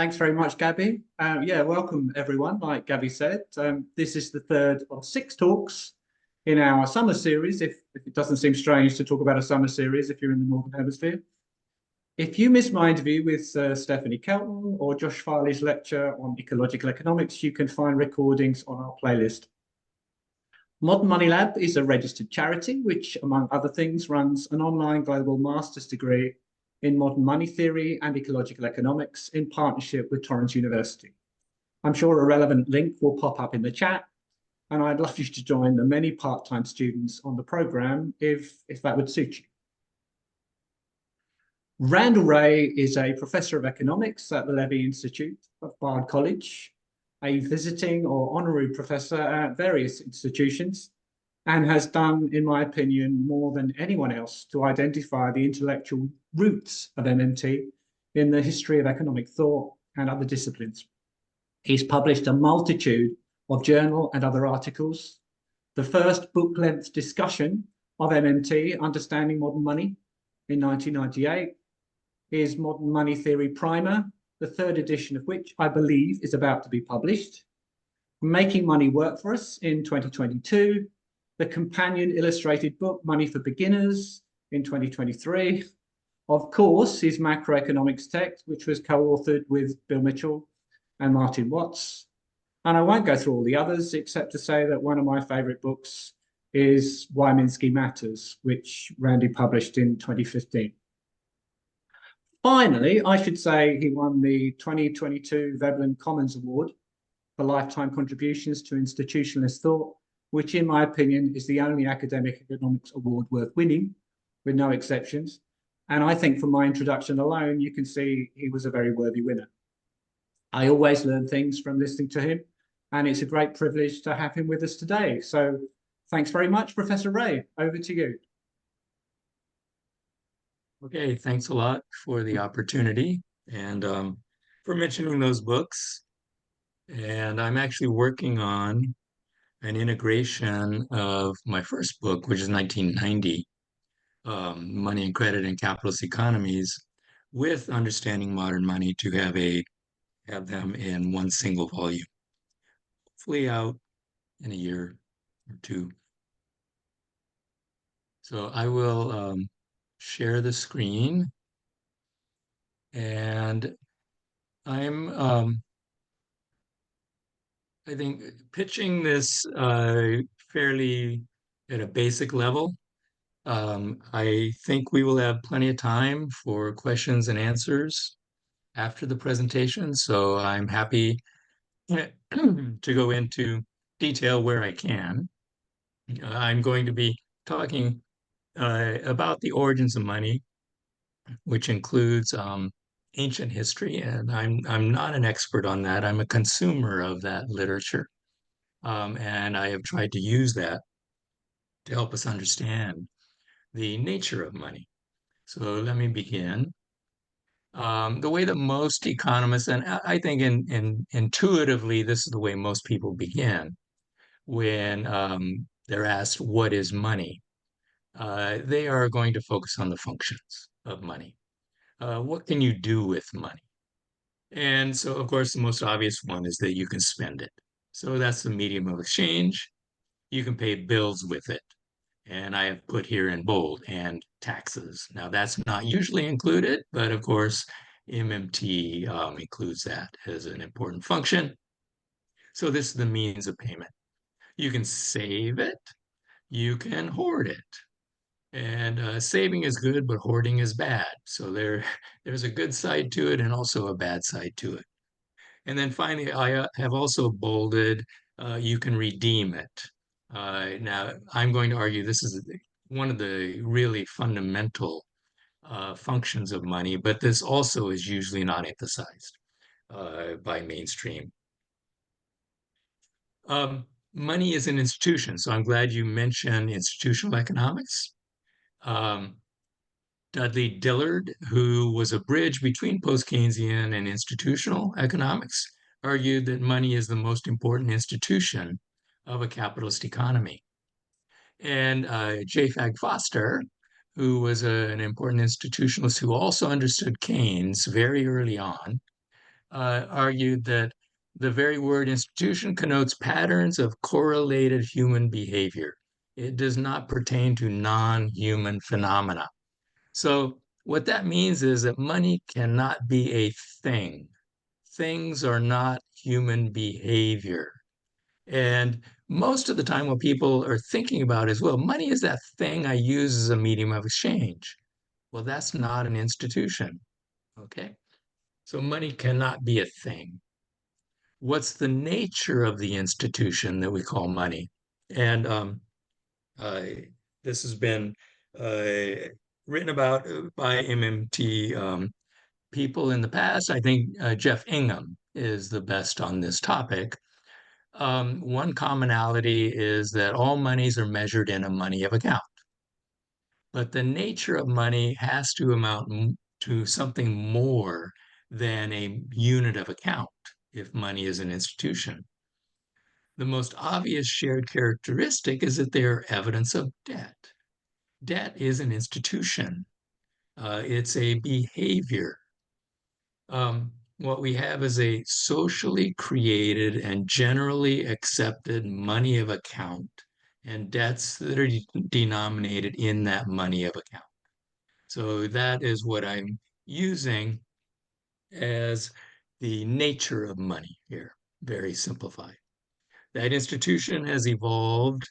Thanks very much, Gabby. Yeah, welcome everyone. Like Gabby said, this is the third of six talks in our summer series. If it doesn't seem strange to talk about a summer series if you're in the Northern Hemisphere. If you missed my interview with Stephanie Kelton or Josh Farley's lecture on ecological economics, you can find recordings on our playlist. Modern Money Lab is a registered charity which, among other things, runs an online global master's degree in modern money theory and ecological economics in partnership with Torrens University. I'm sure a relevant link will pop up in the chat, and I'd love you to join the many part-time students on the program if that would suit you. Randall Wray is a professor of economics at the Levy Institute of Bard College, a visiting or honorary professor at various institutions, and has done, in my opinion, more than anyone else to identify the intellectual roots of MMT in the history of economic thought and other disciplines. He's published a multitude of journal and other articles. The first book-length discussion of MMT, Understanding Modern Money, in 1998, his Modern Money Theory Primer, the third edition of which I believe is about to be published, Making Money Work for Us in 2022, the companion illustrated book Money for Beginners in 2023, of course, his macroeconomics text, which was co-authored with Bill Mitchell and Martin Watts. And I won't go through all the others, except to say that one of my favorite books is Why Minsky Matters, which Randy published in 2015. Finally, I should say he won the 2022 Veblen Commons Award for lifetime contributions to institutionalist thought, which in my opinion is the only academic economics award worth winning, with no exceptions. And I think from my introduction alone, you can see he was a very worthy winner. I always learn things from listening to him, and it's a great privilege to have him with us today. So thanks very much, Professor Wray. Over to you. Okay, thanks a lot for the opportunity and for mentioning those books. And I'm actually working on an integration of my first book, which is 1990, Money and Credit in Capitalist Economies, with Understanding Modern Money to have them in one single volume, hopefully out in a year or two. So I will share the screen, and I'm I think pitching this fairly at a basic level. I think we will have plenty of time for questions and answers after the presentation, so I'm happy to go into detail where I can. I'm going to be talking about the origins of money, which includes ancient history, and I'm not an expert on that. I'm a consumer of that literature, and I have tried to use that to help us understand the nature of money. So let me begin. The way that most economists, and I think intuitively, this is the way most people begin when they're asked, what is money? They are going to focus on the functions of money. What can you do with money? And so, of course, the most obvious one is that you can spend it. So that's the medium of exchange. You can pay bills with it. And I have put here in bold, and taxes. Now, that's not usually included, but of course, MMT includes that as an important function. So this is the means of payment. You can save it. You can hoard it. And saving is good, but hoarding is bad. So there's a good side to it and also a bad side to it. And then finally, I have also bolded, you can redeem it. Now, I'm going to argue this is one of the really fundamental functions of money, but this also is usually not emphasized by mainstream. Money is an institution, so I'm glad you mentioned institutional economics. Dudley Dillard, who was a bridge between post-Keynesian and institutional economics, argued that money is the most important institution of a capitalist economy. And J. Fag Foster, who was an important institutionalist who also understood Keynes very early on, argued that the very word institution connotes patterns of correlated human behavior. It does not pertain to non-human phenomena. So what that means is that money cannot be a thing. Things are not human behavior. And most of the time, what people are thinking about is, well, money is that thing I use as a medium of exchange. Well, that's not an institution. Okay. So money cannot be a thing. What's the nature of the institution that we call money? And uh, this has been uh, written about by MMT people in the past. I think Jeff Ingham is the best on this topic. One commonality is that all monies are measured in a money of account, but the nature of money has to amount to something more than a unit of account if money is an institution. The most obvious shared characteristic is that they are evidence of debt. Debt is an institution. It's a behavior. What we have is a socially created and generally accepted money of account and debts that are denominated in that money of account. So that is what I'm using as the nature of money here, very simplified. That institution has evolved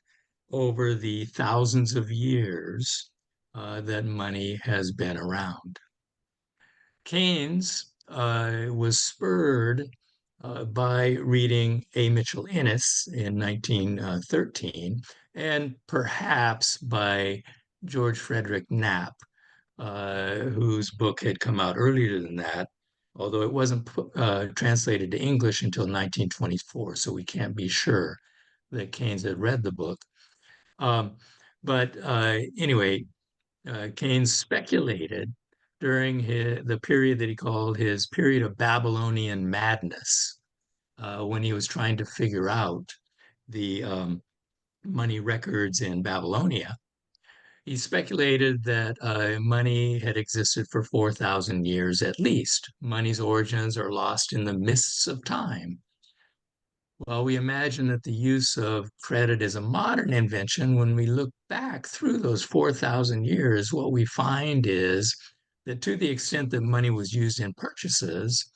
over the thousands of years that money has been around. Keynes was spurred by reading A. Mitchell Innes in 1913, and perhaps by George Frederick Knapp, whose book had come out earlier than that, although it wasn't translated to English until 1924, so we can't be sure that Keynes had read the book. Um, but anyway, Keynes speculated during the period that he called his period of Babylonian madness, when he was trying to figure out the money records in Babylonia. He speculated that money had existed for 4,000 years at least. Money's origins are lost in the mists of time. Well, we imagine that the use of credit is a modern invention. When we look back through those 4,000 years, what we find is that to the extent that money was used in purchases,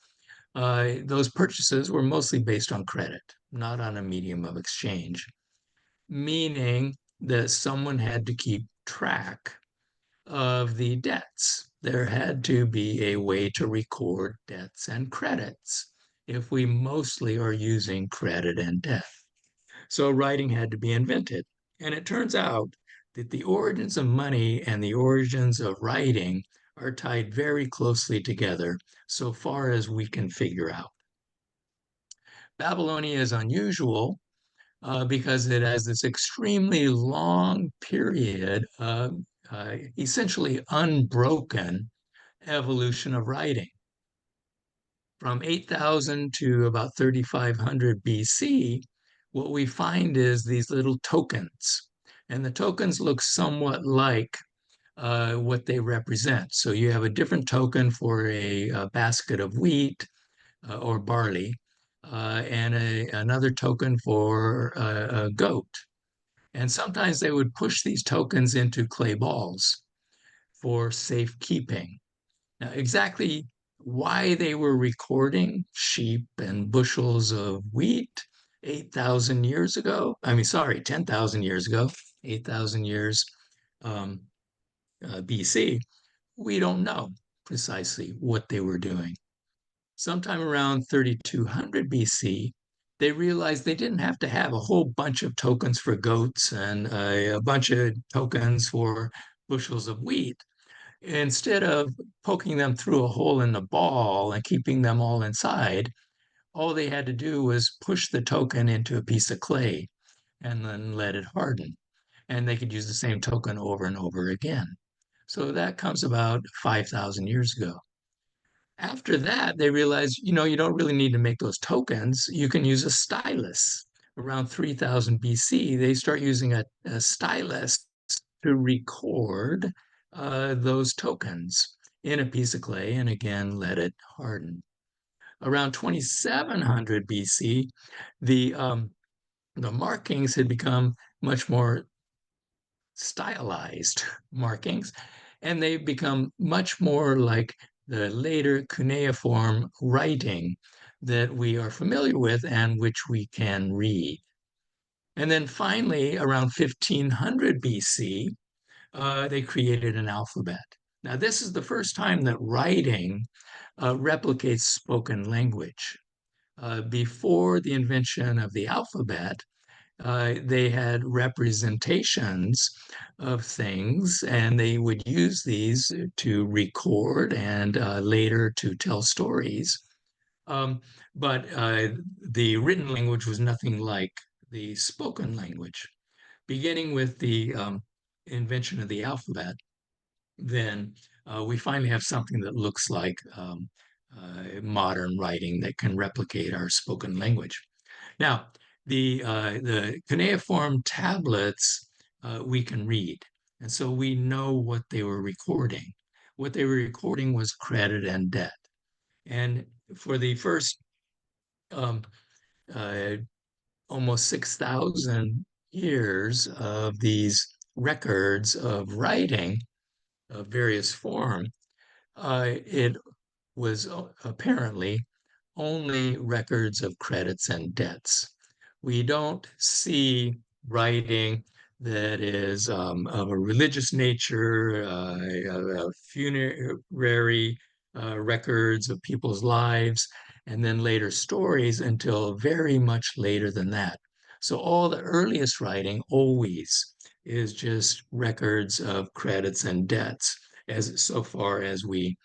those purchases were mostly based on credit, not on a medium of exchange, meaning that someone had to keep track of the debts. There had to be a way to record debts and credits if we mostly are using credit and debt. So writing had to be invented. And it turns out that the origins of money and the origins of writing are tied very closely together so far as we can figure out. Babylonia is unusual because it has this extremely long period of essentially unbroken evolution of writing. From 8,000 to about 3,500 BC, what we find is these little tokens. And the tokens look somewhat like what they represent. So you have a different token for a basket of wheat or barley, and another token for a goat. And sometimes they would push these tokens into clay balls for safekeeping. Now, exactly why they were recording sheep and bushels of wheat 8,000 years ago, 10,000 years ago, 8,000 years BC, we don't know precisely what they were doing. Sometime around 3,200 BC, they realized they didn't have to have a whole bunch of tokens for goats and a bunch of tokens for bushels of wheat. Instead of poking them through a hole in the ball and keeping them all inside, all they had to do was push the token into a piece of clay and then let it harden. And they could use the same token over and over again. So that comes about 5,000 years ago. After that, they realized, you don't really need to make those tokens. You can use a stylus. Around 3000 BC, they start using a stylus to record those tokens in a piece of clay and again let it harden. Around 2700 BC, the markings had become much more stylized markings, and they become much more like the later cuneiform writing that we are familiar with and which we can read. And then finally, around 1500 BC, they created an alphabet. Now, this is the first time that writing replicates spoken language. Before the invention of the alphabet, they had representations of things, and they would use these to record and later to tell stories. Um, but the written language was nothing like the spoken language. Beginning with the invention of the alphabet, then we finally have something that looks like modern writing that can replicate our spoken language. Now, the cuneiform tablets we can read, and so we know what they were recording. What they were recording was credit and debt. And for the first um, uh, almost 6,000 years of these records of writing of various form, it was apparently only records of credits and debts. We don't see writing that is of a religious nature, funerary records of people's lives, and then later stories until very much later than that. So all the earliest writing always is just records of credits and debts, as so far as we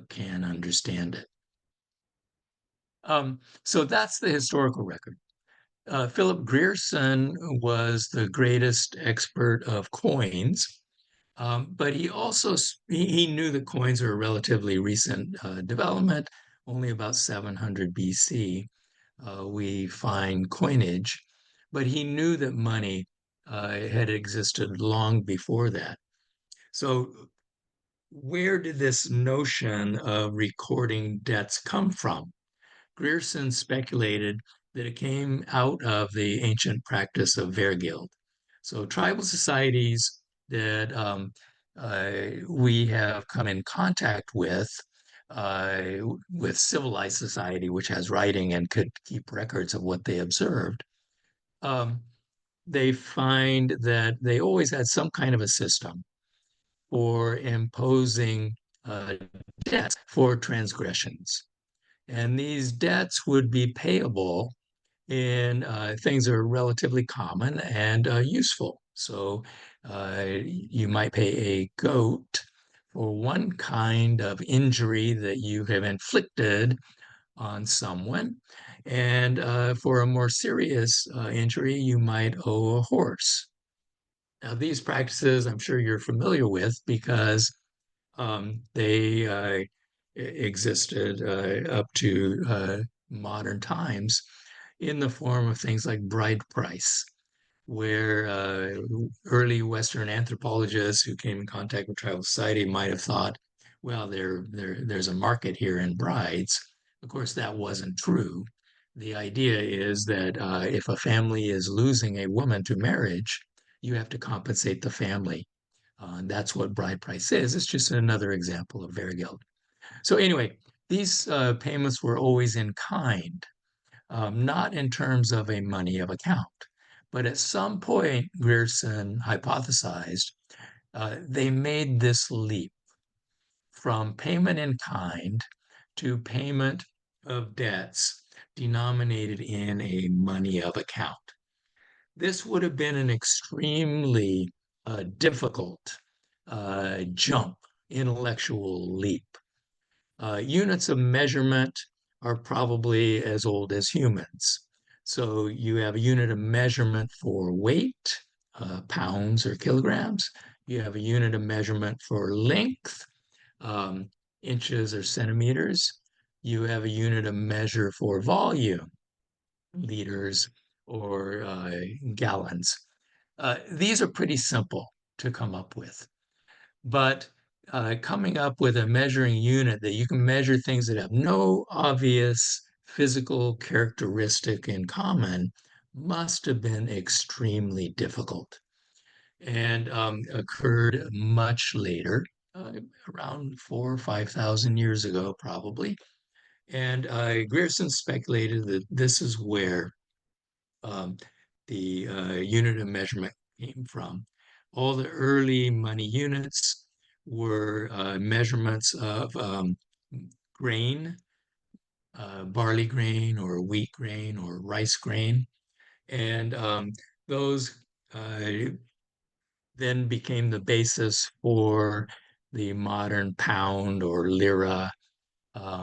can understand it. So that's the historical record. Philip Grierson was the greatest expert of coins, but he also he knew that coins are a relatively recent development. Only about 700 BC, we find coinage, but he knew that money had existed long before that. So where did this notion of recording debts come from? Grierson speculated that it came out of the ancient practice of vergild. So tribal societies that we have come in contact uh, with civilized society, which has writing and could keep records of what they observed, um, they find that they always had some kind of a system for imposing uh, debts for transgressions. And these debts would be payable in things that are relatively common and useful. So you might pay a goat for one kind of injury that you have inflicted on someone. And for a more serious injury, you might owe a horse. Now, these practices I'm sure you're familiar with because they existed up to modern times in the form of things like bride price, where early Western anthropologists who came in contact with tribal society might have thought, well, there's a market here in brides. Of course, that wasn't true. The idea is that if a family is losing a woman to marriage, you have to compensate the family. That's what bride price is. It's just another example of vergild. So anyway, these payments were always in kind, not in terms of a money of account. But at some point, Grierson hypothesized they made this leap from payment in kind to payment of debts denominated in a money of account. This would have been an extremely difficult jump, intellectual leap. Units of measurement are probably as old as humans. So you have a unit of measurement for weight, pounds or kilograms. You have a unit of measurement for length, um, inches or centimeters. You have a unit of measure for volume, liters or gallons. These are pretty simple to come up with. But coming up with a measuring unit that you can measure things that have no obvious physical characteristic in common must have been extremely difficult and occurred much later, around 4 or 5,000 years ago, probably. And Grierson speculated that this is where um, the unit of measurement came from. All the early money units were measurements of grain, barley grain or wheat grain or rice grain. And those then became the basis for the modern pound or lira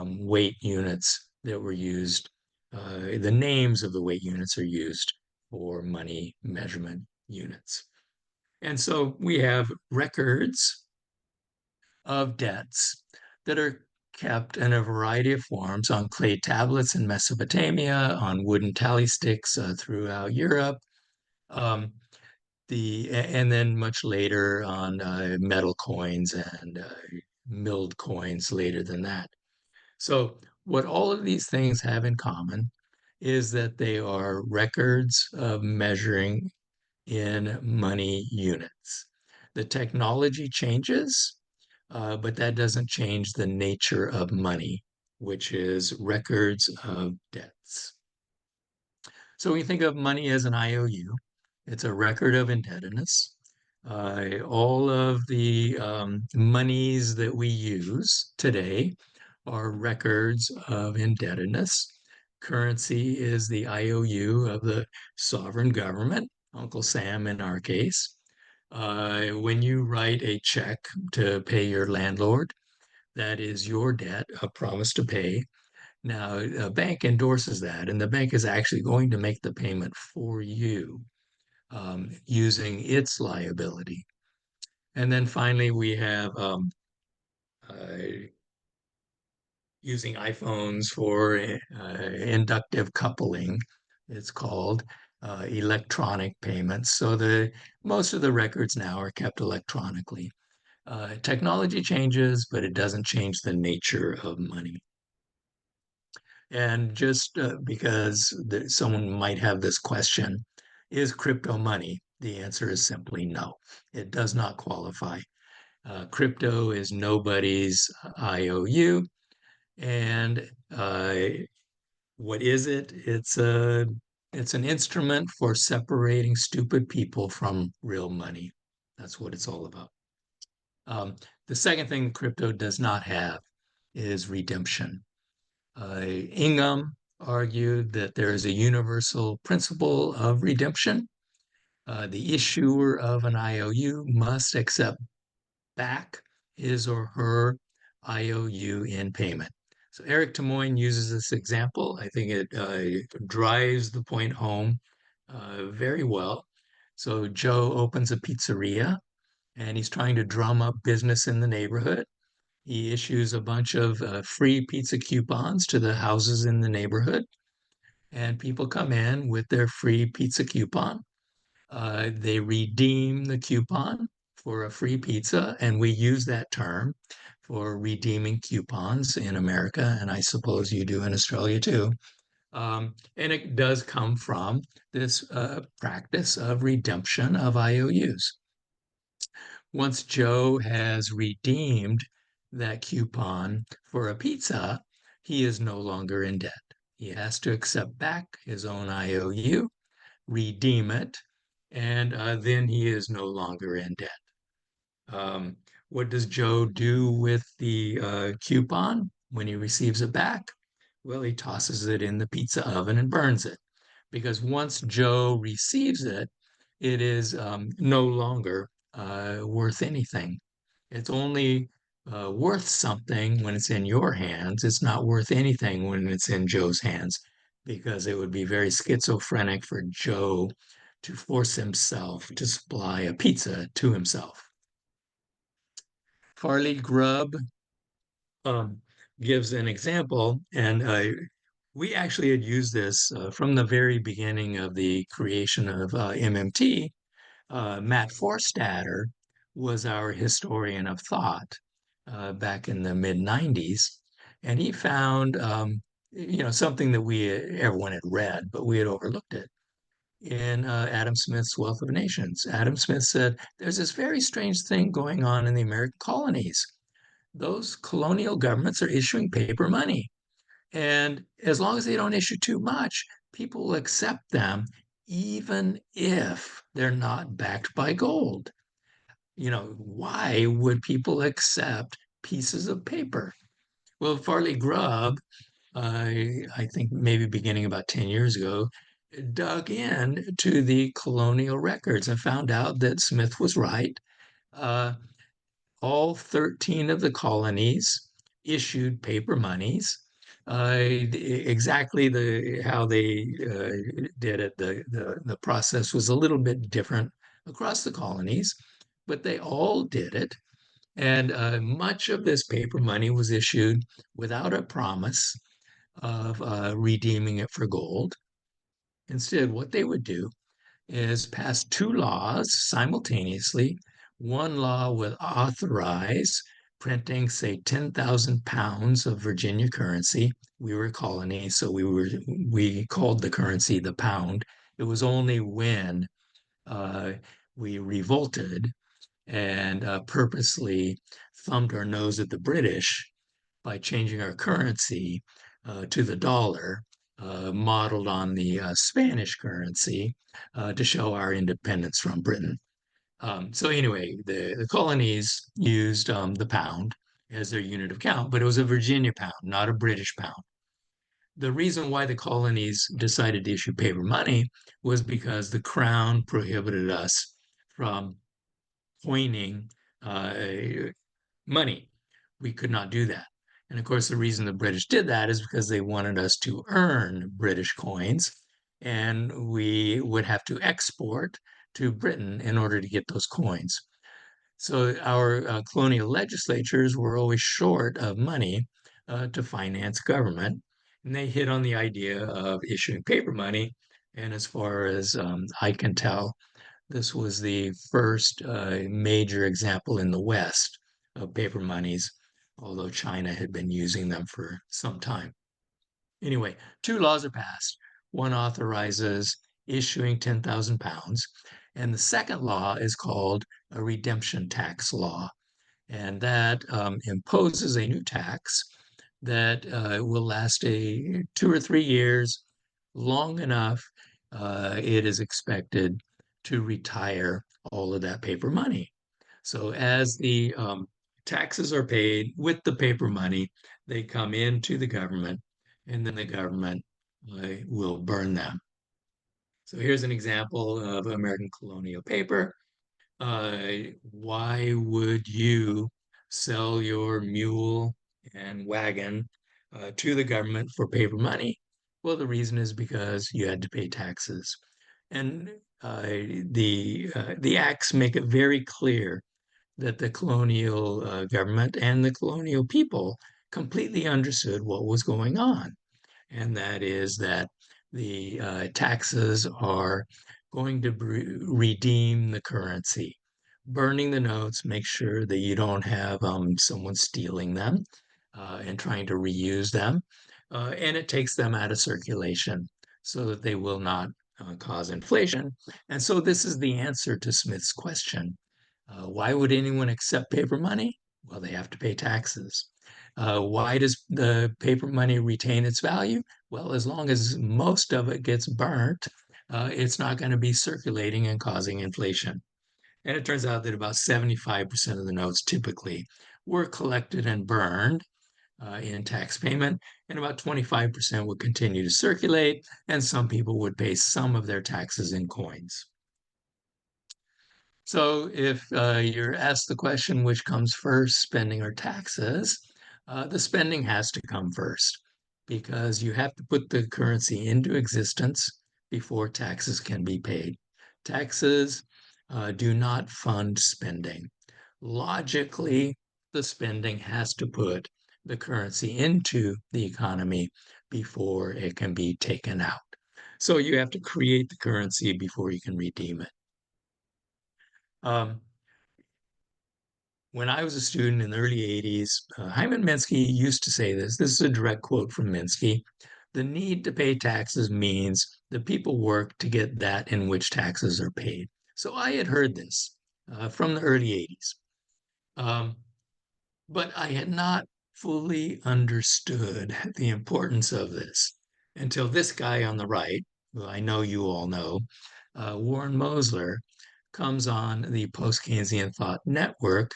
weight units that were used. The names of the weight units are used for money measurement units. And so we have records of debts that are kept in a variety of forms on clay tablets in Mesopotamia, on wooden tally sticks throughout Europe, and then much later on metal coins and milled coins later than that. So what all of these things have in common is that they are records of measuring in money units. The technology changes, but that doesn't change the nature of money, which is records of debts. So we think of money as an IOU. It's a record of indebtedness. All of the monies that we use today are records of indebtedness. Currency is the IOU of the sovereign government, Uncle Sam in our case. When you write a check to pay your landlord, that is your debt, a promise to pay. Now, a bank endorses that, and the bank is actually going to make the payment for you using its liability. And then finally, we have using iPhones for inductive coupling, it's called electronic payments. So most of the records now are kept electronically. Technology changes, but it doesn't change the nature of money. And just because someone might have this question, is crypto money? The answer is simply no. It does not qualify. Crypto is nobody's IOU. And what is it? It's an instrument for separating stupid people from real money. That's what it's all about. The second thing crypto does not have is redemption. Ingham argued that there is a universal principle of redemption. The issuer of an IOU must accept back his or her IOU in payment. So Eric Tamoin uses this example. I think it drives the point home very well. So Joe opens a pizzeria and he's trying to drum up business in the neighborhood. He issues a bunch of free pizza coupons to the houses in the neighborhood, and people come in with their free pizza coupon. They redeem the coupon for a free pizza, and we use that term for redeeming coupons in America, and I suppose you do in Australia too. And it does come from this practice of redemption of IOUs. Once Joe has redeemed that coupon for a pizza, he is no longer in debt. He has to accept back his own IOU, redeem it, and then he is no longer in debt. What does Joe do with the coupon when he receives it back? Well, he tosses it in the pizza oven and burns it. Because once Joe receives it, it is no longer worth anything. It's only worth something when it's in your hands. It's not worth anything when it's in Joe's hands, because it would be very schizophrenic for Joe to force himself to supply a pizza to himself. Farley Grubb um, gives an example, and we actually had used this from the very beginning of the creation of MMT. Matt Forstater was our historian of thought. back in the mid 90s. And he found, something that everyone had read, but we had overlooked it in Adam Smith's Wealth of Nations. Adam Smith said, there's this very strange thing going on in the American colonies. Those colonial governments are issuing paper money. And as long as they don't issue too much, people will accept them, even if they're not backed by gold. Why would people accept pieces of paper? Well, Farley Grubb, I think maybe beginning about 10 years ago, dug in to the colonial records and found out that Smith was right. Uh, all 13 of the colonies issued paper monies. Exactly how they did it, the process was a little bit different across the colonies, but they all did it. And much of this paper money was issued without a promise of redeeming it for gold. Instead, what they would do is pass two laws simultaneously. One law would authorize printing, say, 10,000 pounds of Virginia currency. We were a colony, so we called the currency the pound. It was only when uh, we revolted and purposely thumbed our nose at the British by changing our currency to the dollar, modeled on the Spanish currency to show our independence from Britain. So anyway, the colonies used the pound as their unit of count, but it was a Virginia pound, not a British pound. The reason why the colonies decided to issue paper money was because the crown prohibited us from coining uh, money. We could not do that. And of course, the reason the British did that is because they wanted us to earn British coins, and we would have to export to Britain in order to get those coins. So our colonial legislatures were always short of money to finance government, and they hit on the idea of issuing paper money. And as far as I can tell, this was the first major example in the West of paper monies, although China had been using them for some time. Anyway, two laws are passed. One authorizes issuing 10,000 pounds, and the second law is called a redemption tax law. And that imposes a new tax that will last 2 or 3 years, long enough, it is expected to retire all of that paper money. So as the taxes are paid with the paper money, they come into the government, and then the government will burn them. So here's an example of American colonial paper. Why would you sell your mule and wagon to the government for paper money? Well, the reason is because you had to pay taxes. And the acts make it very clear that the colonial government and the colonial people completely understood what was going on. And that is that the taxes are going to redeem the currency. Burning the notes, make sure that you don't have someone stealing them and trying to reuse them. And it takes them out of circulation so that they will not cause inflation. And so this is the answer to Smith's question. Why would anyone accept paper money? Well, they have to pay taxes. Why does the paper money retain its value? Well, as long as most of it gets burnt, it's not going to be circulating and causing inflation. And it turns out that about 75% of the notes typically were collected and burned in tax payment, and about 25% would continue to circulate, and some people would pay some of their taxes in coins. So if you're asked the question, which comes first, spending or taxes, the spending has to come first because you have to put the currency into existence before taxes can be paid. Taxes do not fund spending. Logically, the spending has to put the currency into the economy before it can be taken out. So you have to create the currency before you can redeem it. Um, when I was a student in the early 80s, Hyman Minsky used to say this. This is a direct quote from Minsky. The need to pay taxes means that people work to get that in which taxes are paid. So I had heard this from the early 80s, um, but I had not fully understood the importance of this until this guy on the right, who I know you all know, Warren Mosler, comes on the Post Keynesian Thought Network,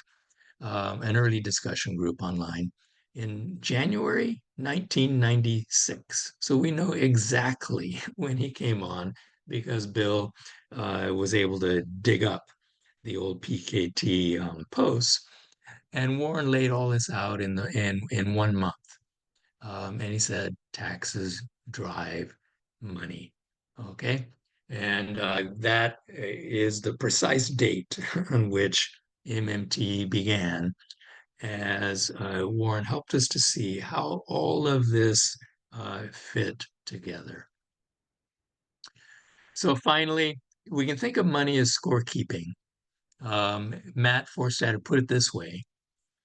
an early discussion group online, in January 1996. So we know exactly when he came on because Bill was able to dig up the old PKT posts, and Warren laid all this out in 1 month. And he said taxes drive money. Okay, and that is the precise date on which MMT began, as Warren helped us to see how all of this fit together. So finally, we can think of money as scorekeeping. Matt Forstad put it this way: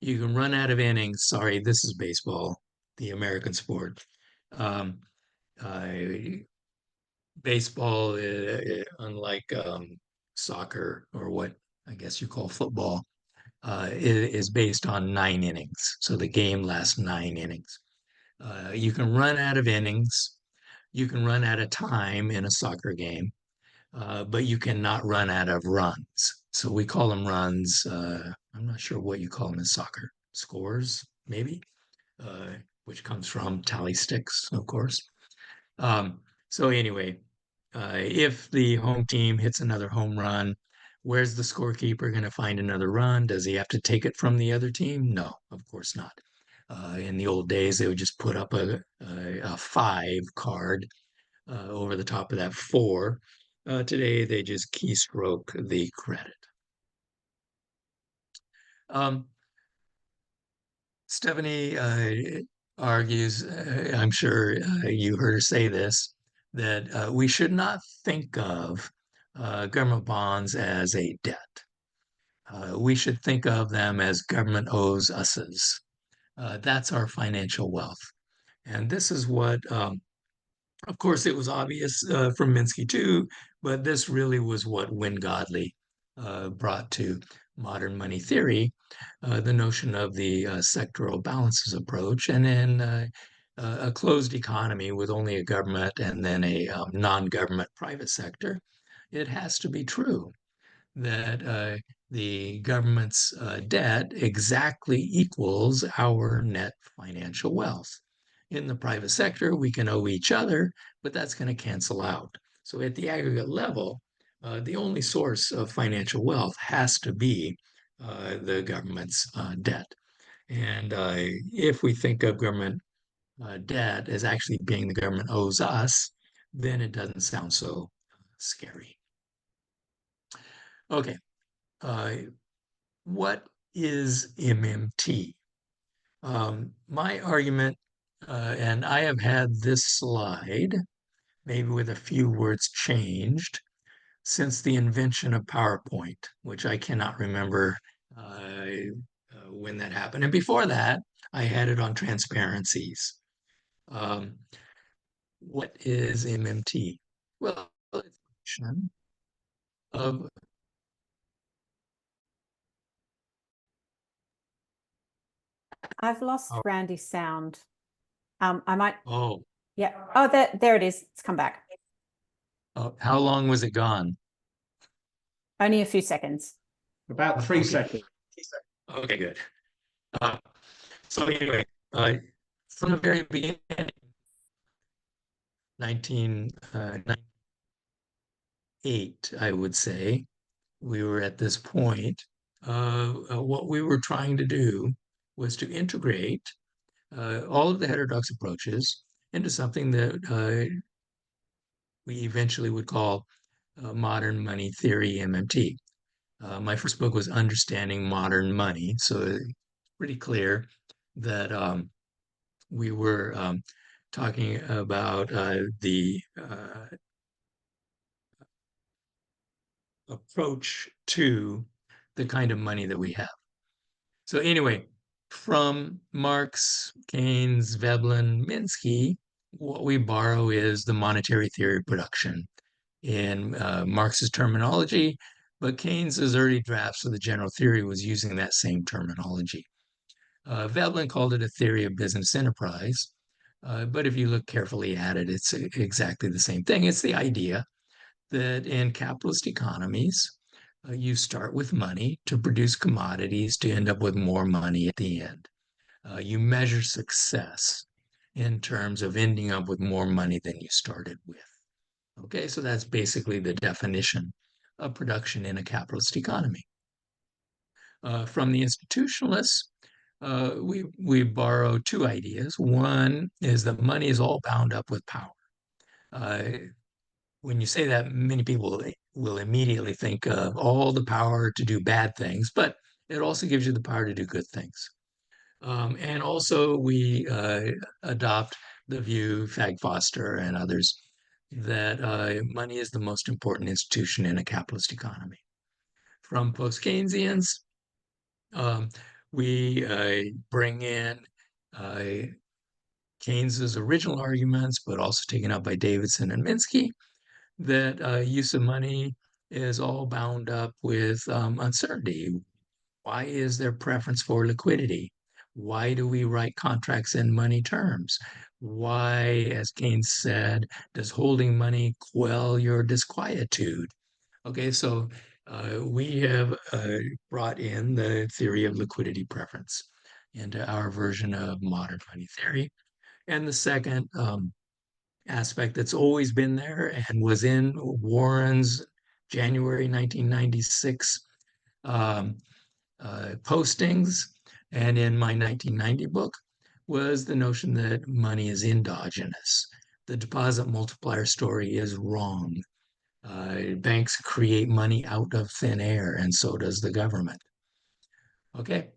you can run out of innings. Sorry, this is baseball, the American sport. Um, uh, Baseball, unlike soccer or what I guess you call football, is based on 9 innings. So the game lasts 9 innings. You can run out of innings. You can run out of time in a soccer game, but you cannot run out of runs. So we call them runs. I'm not sure what you call them in soccer. Scores, maybe, which comes from tally sticks, of course. So anyway, if the home team hits another home run, where's the scorekeeper going to find another run? Does he have to take it from the other team? No, of course not. In the old days, they would just put up a 5 card over the top of that 4. Today, they just keystroke the credit. Um, Stephanie argues, I'm sure you heard her say this, that we should not think of government bonds as a debt. We should think of them as government owes us's. That's our financial wealth. And this is what, of course, it was obvious from Minsky too, but this really was what Wynne Godley brought to modern money theory, the notion of the sectoral balances approach, and then a closed economy with only a government and then a non-government private sector. It has to be true that the government's debt exactly equals our net financial wealth. In the private sector, we can owe each other, but that's going to cancel out. So at the aggregate level, the only source of financial wealth has to be the government's debt. And if we think of government debt as actually being the government owes us, then it doesn't sound so scary. Okay, uh, what is MMT? My argument, and I have had this slide, maybe with a few words changed, since the invention of PowerPoint, which I cannot remember when that happened. And before that, I had it on transparencies. Um, what is MMT? Well, it's a function of, I've lost Randy's sound. I might, oh, yeah. Oh, there it is. It's come back. how long was it gone? Only a few seconds. About 3 seconds. Okay, good. So anyway, from the very beginning, 1998, I would say, we were at this point. What we were trying to do was to integrate all of the heterodox approaches into something that we eventually would call modern money theory, MMT. My first book was Understanding Modern Money, so it's pretty clear that we were talking about the approach to the kind of money that we have. So anyway, from Marx, Keynes, Veblen, Minsky, what we borrow is the monetary theory of production in Marx's terminology, but Keynes's early drafts of the general theory was using that same terminology. Veblen called it a theory of business enterprise, but if you look carefully at it, it's exactly the same thing. It's the idea that in capitalist economies, you start with money to produce commodities to end up with more money at the end. You measure success in terms of ending up with more money than you started with. Okay, so that's basically the definition of production in a capitalist economy. From the institutionalists, we borrow two ideas. One is that money is all bound up with power. When you say that, many people will immediately think of all the power to do bad things, but it also gives you the power to do good things. And also we adopt the view, Fag Foster and others, that money is the most important institution in a capitalist economy. From post-Keynesians, we bring in Keynes's original arguments, but also taken up by Davidson and Minsky, that use of money is all bound up with uncertainty. Why is there preference for liquidity? Why do we write contracts in money terms? Why, as Keynes said, does holding money quell your disquietude? Okay, so we have brought in the theory of liquidity preference into our version of modern money theory. And the second aspect that's always been there and was in Warren's January 1996 postings and in my 1990 book was the notion that money is endogenous. The deposit multiplier story is wrong. Banks create money out of thin air, and so does the government. Okay,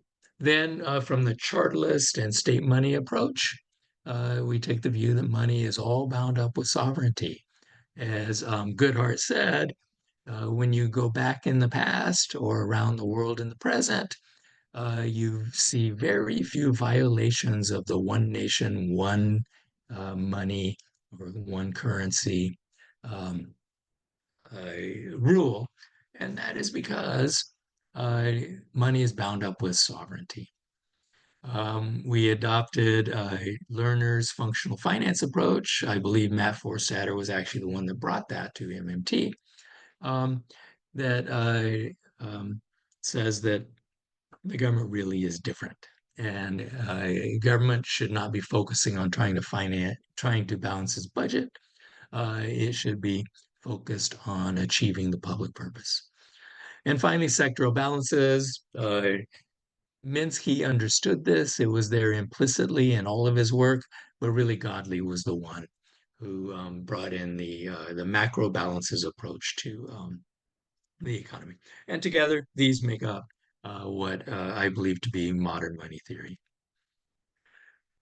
then from the chartalist and state money approach, we take the view that money is all bound up with sovereignty. As Goodhart said, when you go back in the past or around the world in the present, you see very few violations of the one nation, one money, or one currency rule. And that is because money is bound up with sovereignty. We adopted Lerner's functional finance approach. I believe Matt Forstater was actually the one that brought that to MMT. That says that the government really is different, and government should not be focusing on trying to balance its budget. It should be focused on achieving the public purpose. And finally, sectoral balances. Minsky understood this. It was there implicitly in all of his work, but really Godley was the one who brought in the macro balances approach to the economy. And together, these make up what I believe to be modern money theory.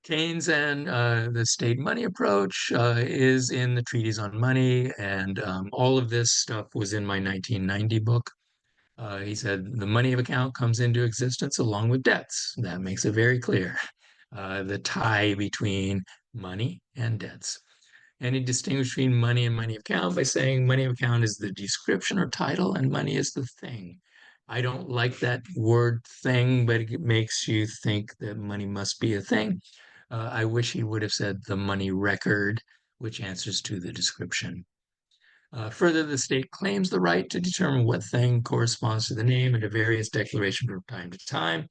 Keynes and the state money approach is in the Treatise on Money, and all of this stuff was in my 1990 book. He said the money of account comes into existence along with debts. That makes it very clear, the tie between money and debts. And he distinguished between money and money of account by saying money of account is the description or title and money is the thing. I don't like that word thing, but it makes you think that money must be a thing. I wish he would have said the money record, which answers to the description. Further, the state claims the right to determine what thing corresponds to the name in a various declaration from time to time.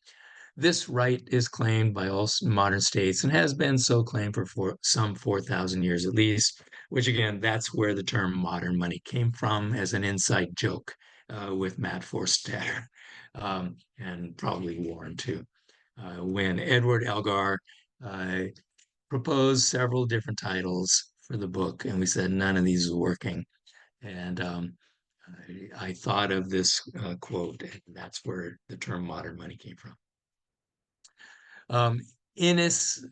This right is claimed by all modern states and has been so claimed for some 4,000 years at least, which again, that's where the term modern money came from as an inside joke with Matt Forstater and probably Warren too. When Edward Elgar proposed several different titles for the book, and we said none of these is working. And I thought of this quote, and that's where the term modern money came from. Innes,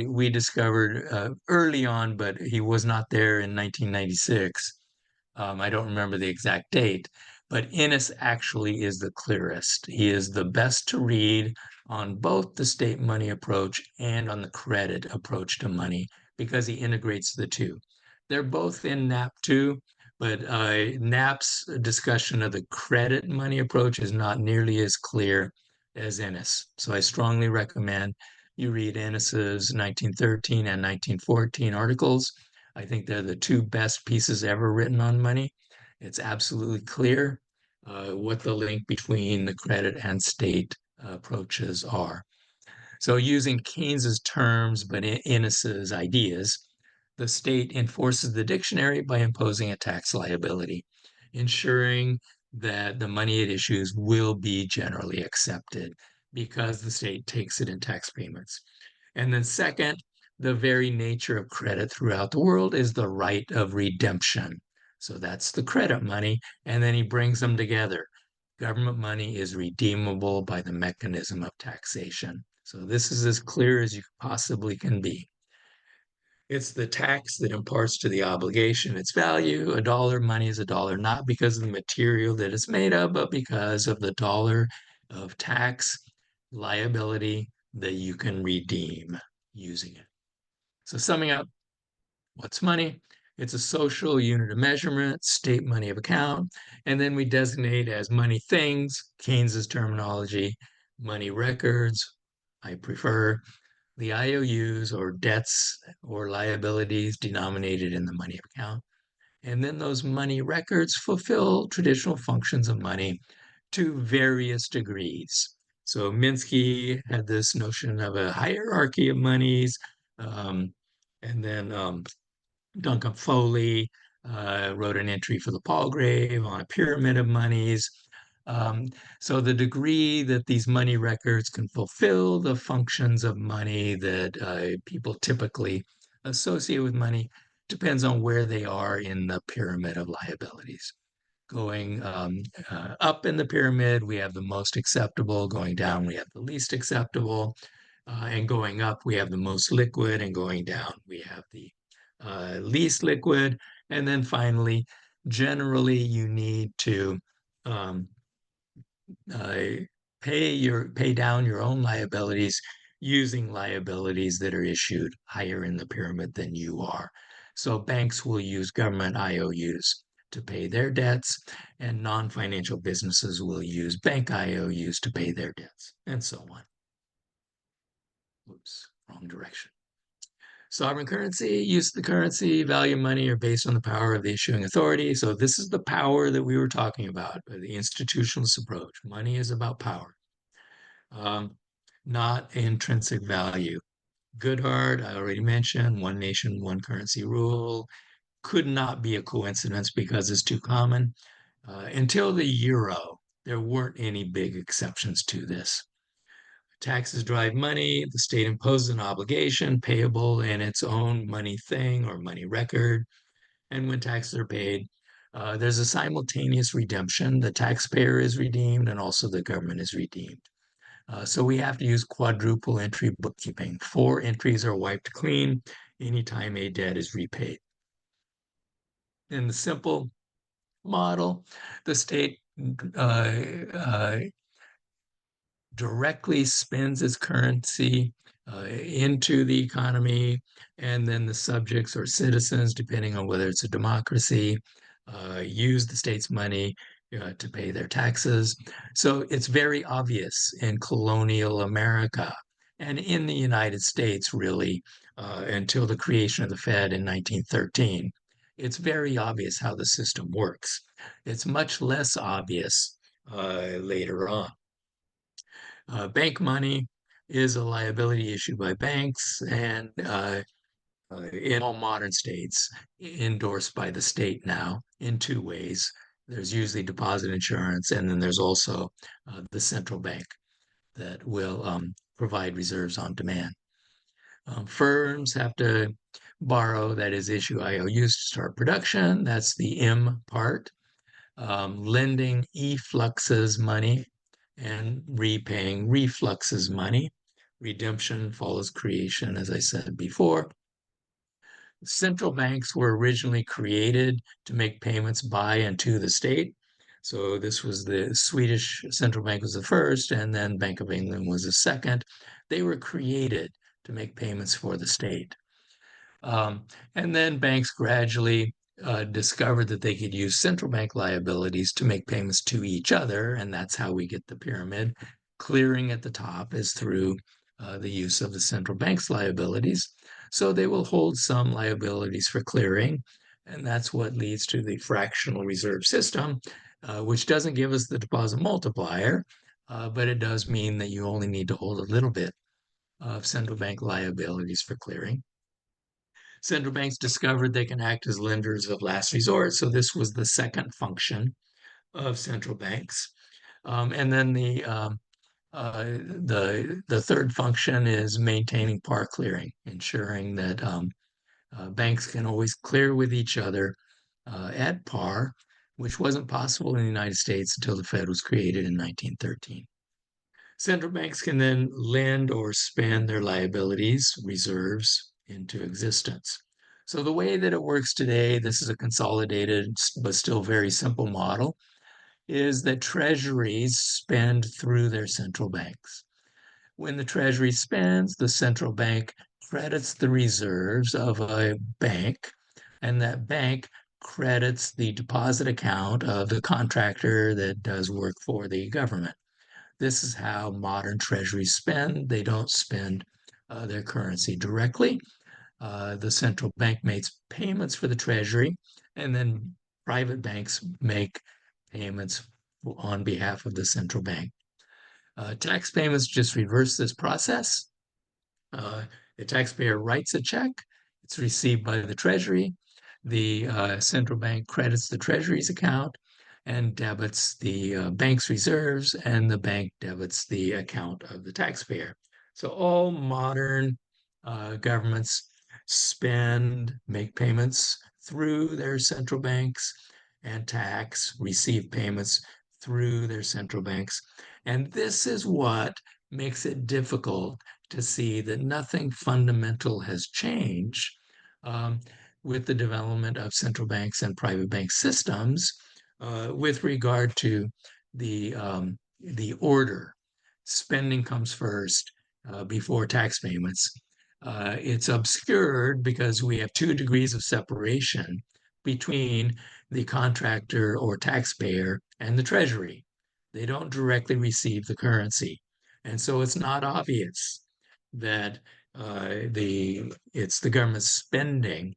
we discovered early on, but he was not there in 1996. I don't remember the exact date, but Innes actually is the clearest. He is the best to read on both the state money approach and on the credit approach to money because he integrates the two. They're both in NAP 2, but NAP's discussion of the credit money approach is not nearly as clear as Innes. So I strongly recommend you read Innes's 1913 and 1914 articles. I think they're the two best pieces ever written on money. It's absolutely clear what the link between the credit and state approaches are. So using Keynes's terms, but Innes's ideas, the state enforces the dictionary by imposing a tax liability, ensuring that the money it issues will be generally accepted because the state takes it in tax payments. And then second, the very nature of credit throughout the world is the right of redemption. So that's the credit money. And then he brings them together. Government money is redeemable by the mechanism of taxation. So this is as clear as you possibly can be. It's the tax that imparts to the obligation its value. A dollar, money is a dollar, not because of the material that it's made of, but because of the dollar of tax liability that you can redeem using it. So summing up, what's money? It's a social unit of measurement, state money of account, and then we designate as money things, Keynes's terminology, money records, I prefer, the IOUs or debts or liabilities denominated in the money account. And then those money records fulfill traditional functions of money to various degrees. So Minsky had this notion of a hierarchy of monies, and then Duncan Foley wrote an entry for the Palgrave on a pyramid of monies. So the degree that these money records can fulfill the functions of money that people typically associate with money depends on where they are in the pyramid of liabilities. Going up in the pyramid, we have the most acceptable. Going down, we have the least acceptable. And going up, we have the most liquid. And going down, we have the least liquid. And then finally, generally, you need to pay down your own liabilities using liabilities that are issued higher in the pyramid than you are. So banks will use government IOUs to pay their debts, and non-financial businesses will use bank IOUs to pay their debts, and so on. Oops, wrong direction. Sovereign currency, use of the currency, value of money are based on the power of the issuing authority. So this is the power that we were talking about, the institutionalist approach. Money is about power, not intrinsic value. Goodhart, I already mentioned, one nation, one currency rule, could not be a coincidence because it's too common. Until the euro, there weren't any big exceptions to this. Taxes drive money. The state imposes an obligation payable in its own money thing or money record. And when taxes are paid, there's a simultaneous redemption. The taxpayer is redeemed and also the government is redeemed. So we have to use quadruple entry bookkeeping. 4 entries are wiped clean anytime a debt is repaid. In the simple model, the state directly spends its currency into the economy, and then the subjects or citizens, depending on whether it's a democracy, use the state's money to pay their taxes. So it's very obvious in colonial America and in the United States, really, until the creation of the Fed in 1913. It's very obvious how the system works. It's much less obvious later on. Bank money is a liability issued by banks and in all modern states endorsed by the state now in 2 ways. There's usually deposit insurance, and then there's also the central bank that will provide reserves on demand. Firms have to borrow, that is, issue IOUs to start production. That's the M part. Lending effluxes money and repaying refluxes money. Redemption follows creation, as I said before. Central banks were originally created to make payments by and to the state. So this was the Swedish central bank was the first, and then Bank of England was the second. They were created to make payments for the state. And then banks gradually discovered that they could use central bank liabilities to make payments to each other, and that's how we get the pyramid. Clearing at the top is through the use of the central bank's liabilities. So they will hold some liabilities for clearing, and that's what leads to the fractional reserve system, which doesn't give us the deposit multiplier, but it does mean that you only need to hold a little bit of central bank liabilities for clearing. Central banks discovered they can act as lenders of last resort. So this was the second function of central banks. And then the third function is maintaining par clearing, ensuring that banks can always clear with each other at par, which wasn't possible in the United States until the Fed was created in 1913. Central banks can then lend or spend their liabilities, reserves, into existence. So the way that it works today, this is a consolidated but still very simple model, is that treasuries spend through their central banks. When the treasury spends, the central bank credits the reserves of a bank, and that bank credits the deposit account of the contractor that does work for the government. This is how modern treasuries spend. They don't spend their currency directly. The central bank makes payments for the treasury, and then private banks make payments on behalf of the central bank. Tax payments just reverse this process. The taxpayer writes a check, it's received by the treasury. The central bank credits the treasury's account and debits the bank's reserves, and the bank debits the account of the taxpayer. So all modern governments make payments through their central banks, and receive payments through their central banks. And this is what makes it difficult to see that nothing fundamental has changed with the development of central banks and private bank systems with regard to the order. Spending comes first before tax payments. It's obscured because we have 2 degrees of separation between the contractor or taxpayer and the treasury. They don't directly receive the currency. And so it's not obvious that it's the government spending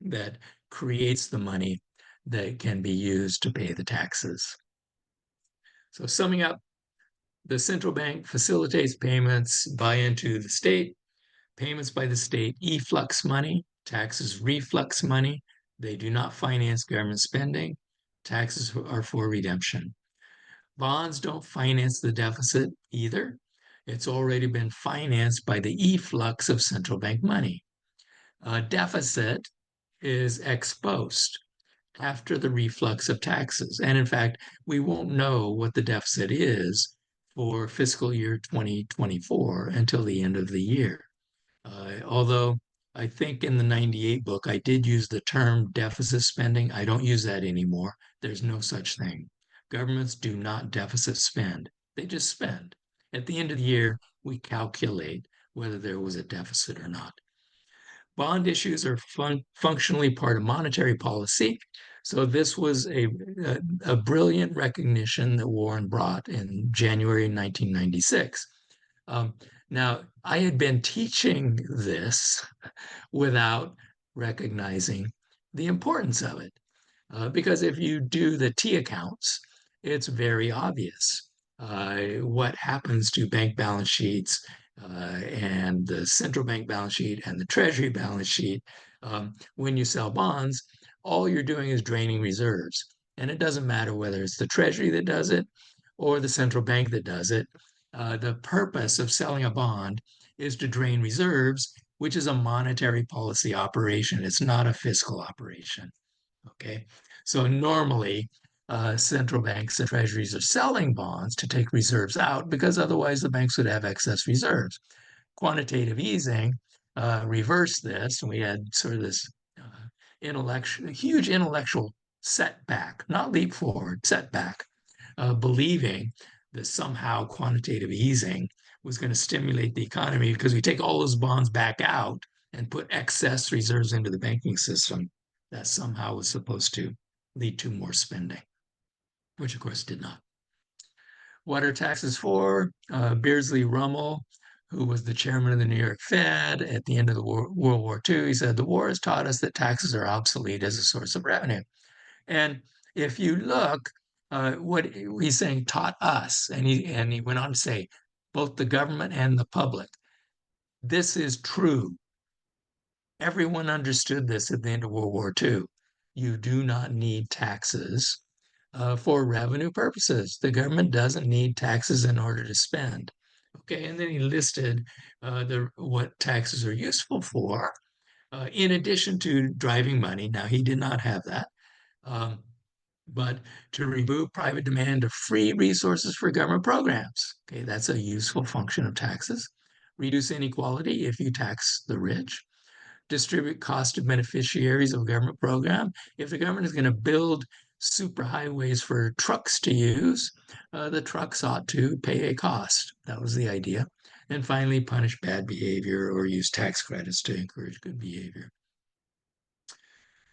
that creates the money that can be used to pay the taxes. So summing up, the central bank facilitates payments by into the state. Payments by the state efflux money, taxes reflux money. They do not finance government spending. Taxes are for redemption. Bonds don't finance the deficit either. It's already been financed by the efflux of central bank money. A deficit is ex post, after the reflux of taxes. And in fact, we won't know what the deficit is for fiscal year 2024 until the end of the year. Although I think in the 98 book, I did use the term deficit spending. I don't use that anymore. There's no such thing. Governments do not deficit spend. They just spend. At the end of the year, we calculate whether there was a deficit or not. Bond issues are functionally part of monetary policy. So this was a brilliant recognition that Warren brought in January 1996. Now, I had been teaching this without recognizing the importance of it. Because if you do the T accounts, it's very obvious what happens to bank balance sheets and the central bank balance sheet and the treasury balance sheet. When you sell bonds, all you're doing is draining reserves. And it doesn't matter whether it's the treasury that does it or the central bank that does it. The purpose of selling a bond is to drain reserves, which is a monetary policy operation. It's not a fiscal operation. Okay, so normally central banks and treasuries are selling bonds to take reserves out because otherwise the banks would have excess reserves. Quantitative easing reversed this, and we had sort of this huge intellectual setback, not leap forward, setback, believing that somehow quantitative easing was going to stimulate the economy because we take all those bonds back out and put excess reserves into the banking system. That somehow was supposed to lead to more spending, which of course did not. What are taxes for? Beardsley Rummel, who was the chairman of the New York Fed at the end of the World War II, he said, the war has taught us that taxes are obsolete as a source of revenue. And if you look, what he's saying taught us, and he went on to say, both the government and the public. This is true. Everyone understood this at the end of World War II. You do not need taxes for revenue purposes. The government doesn't need taxes in order to spend. Okay, and then he listed what taxes are useful for, in addition to driving money. Now, he did not have that. But to remove private demand to free resources for government programs. Okay, that's a useful function of taxes. Reduce inequality if you tax the rich. Distribute cost to beneficiaries of a government program. If the government is going to build superhighways for trucks to use, the trucks ought to pay a cost. That was the idea. And finally, punish bad behavior or use tax credits to encourage good behavior.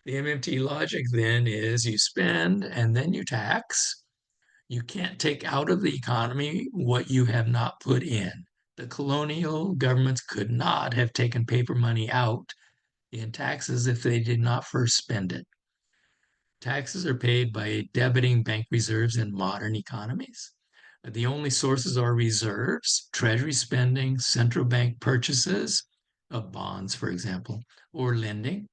The MMT logic then is you spend and then you tax. You can't take out of the economy what you have not put in. The colonial governments could not have taken paper money out in taxes if they did not first spend it. Taxes are paid by debiting bank reserves in modern economies. The only sources are reserves, treasury spending, central bank purchases of bonds, for example, or lending.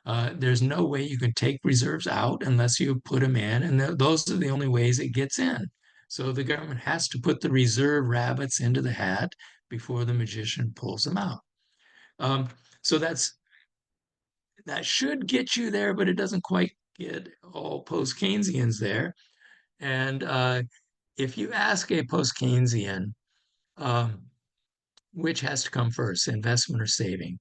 There's no way you can take reserves out unless you put them in, and those are the only ways it gets in. So the government has to put the reserve rabbits into the hat before the magician pulls them out. So that should get you there, but it doesn't quite get all post-Keynesians there. And if you ask a post-Keynesian, which has to come first, investment or saving,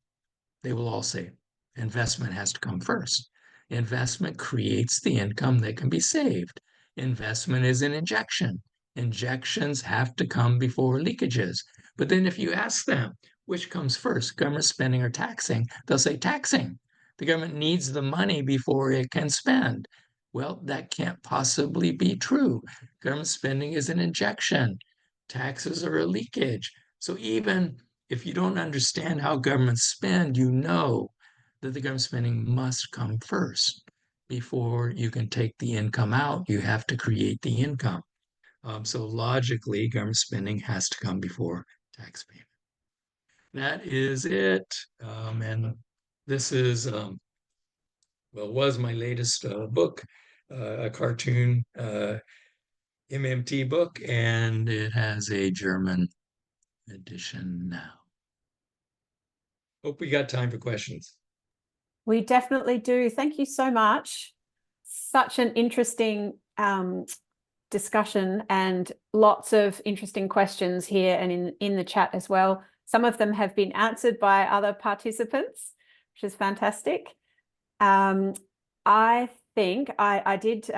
they will all say investment has to come first. Investment creates the income that can be saved. Investment is an injection. Injections have to come before leakages. But then if you ask them, which comes first, government spending or taxing, they'll say taxing. The government needs the money before it can spend. Well, that can't possibly be true. Government spending is an injection. Taxes are a leakage. So even if you don't understand how governments spend, you know that the government spending must come first. Before you can take the income out, you have to create the income. So logically, government spending has to come before tax payment. That is it. And this is, was my latest book, a cartoon MMT book, and it has a German edition now. Hope we got time for questions. We definitely do. Thank you so much. Such an interesting discussion and lots of interesting questions here and in the chat as well. Some of them have been answered by other participants, which is fantastic. I think I did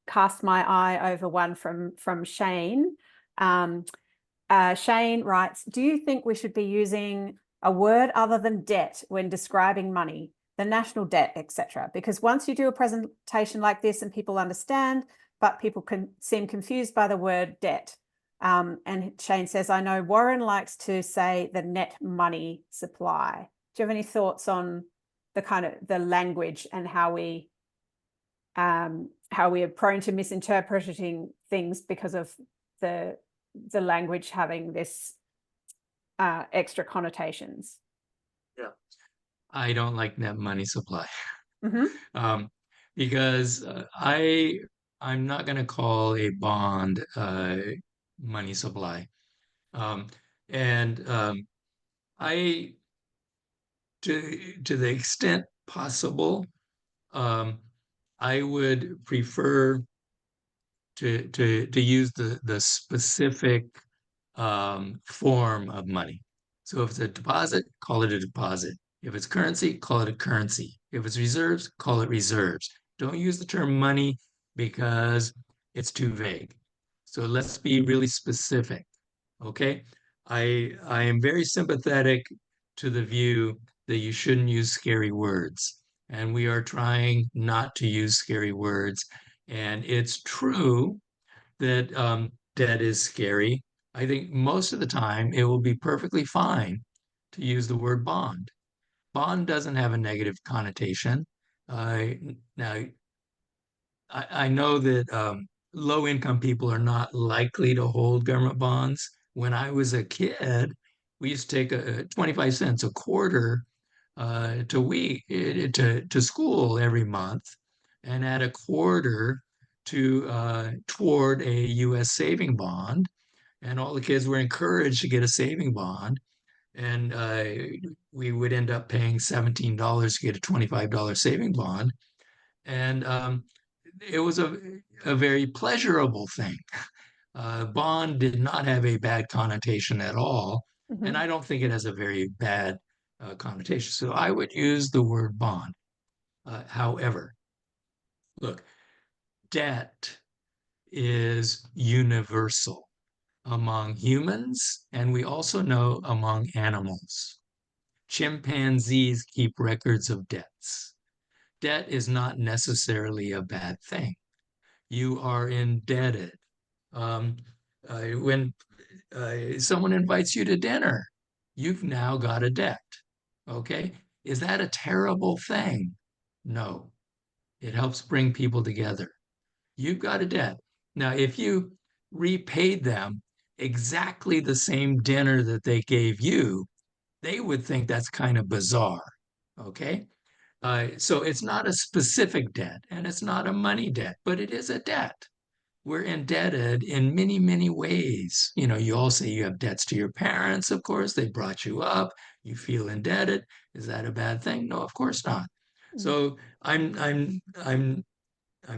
cast my eye over one from Shane. Shane writes, do you think we should be using a word other than debt when describing money, the national debt, etc.? Because once you do a presentation like this and people understand, but people can seem confused by the word debt. And Shane says, I know Warren likes to say the net money supply. Do you have any thoughts on the kind of the language and how we are prone to misinterpreting things because of the language having this extra connotations? Yeah, I don't like net money supply. Mm-hmm. Because I'm not going to call a bond money supply. I, to the extent possible, I would prefer to use the specific form of money. So if it's a deposit, call it a deposit. If it's currency, call it a currency. If it's reserves, call it reserves. Don't use the term money because it's too vague. So let's be really specific. Okay. I am very sympathetic to the view that you shouldn't use scary words. And we are trying not to use scary words. And it's true that debt is scary. I think most of the time it will be perfectly fine to use the word bond. Bond doesn't have a negative connotation. Now, I know that low income people are not likely to hold government bonds. When I was a kid, we used to take 25 cents a quarter to school every month and add a quarter toward a U.S. saving bond. And all the kids were encouraged to get a saving bond. And we would end up paying $17 to get a $25 saving bond. And it was a very pleasurable thing. Bond did not have a bad connotation at all. Mhm. And I don't think it has a very bad connotation. So I would use the word bond. However, look, debt is universal among humans, and we also know among animals. Chimpanzees keep records of debts. Debt is not necessarily a bad thing. You are indebted. When someone invites you to dinner, you've now got a debt. Okay. Is that a terrible thing? No. It helps bring people together. You've got a debt. Now, if you repaid them exactly the same dinner that they gave you, they would think that's kind of bizarre. Okay. So it's not a specific debt and it's not a money debt, but it is a debt. We're indebted in many, many ways. You know, you all say you have debts to your parents, of course, they brought you up, you feel indebted. Is that a bad thing? No, of course not. So I'm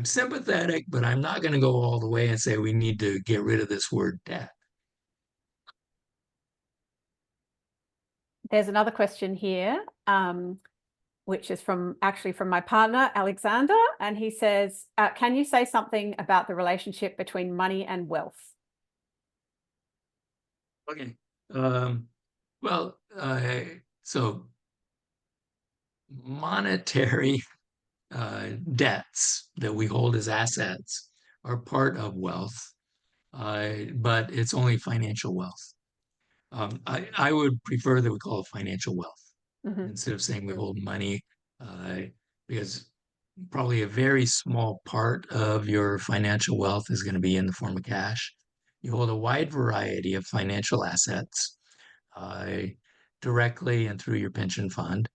sympathetic, but I'm not going to go all the way and say we need to get rid of this word debt. There's another question here, which is from my partner, Alexander. And he says, can you say something about the relationship between money and wealth? Okay. Well, so monetary debts that we hold as assets are part of wealth, but it's only financial wealth. I would prefer that we call it financial wealth instead of saying we hold money, because probably a very small part of your financial wealth is going to be in the form of cash. You hold a wide variety of financial assets directly and through your pension fund.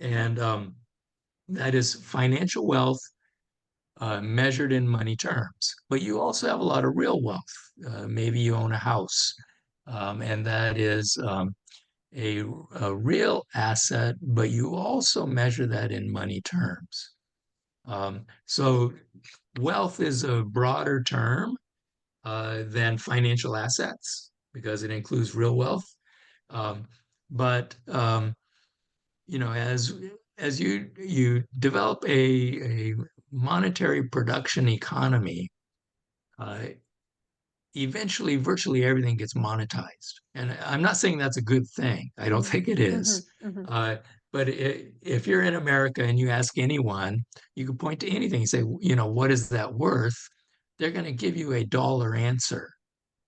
And that is financial wealth measured in money terms. But you also have a lot of real wealth. Maybe you own a house, and that is a real asset, but you also measure that in money terms. So wealth is a broader term than financial assets because it includes real wealth. But you know, as you develop a monetary production economy, eventually virtually everything gets monetized. And I'm not saying that's a good thing. I don't think it is. But if you're in America and you ask anyone, you can point to anything and say, you know, what is that worth? They're going to give you a dollar answer,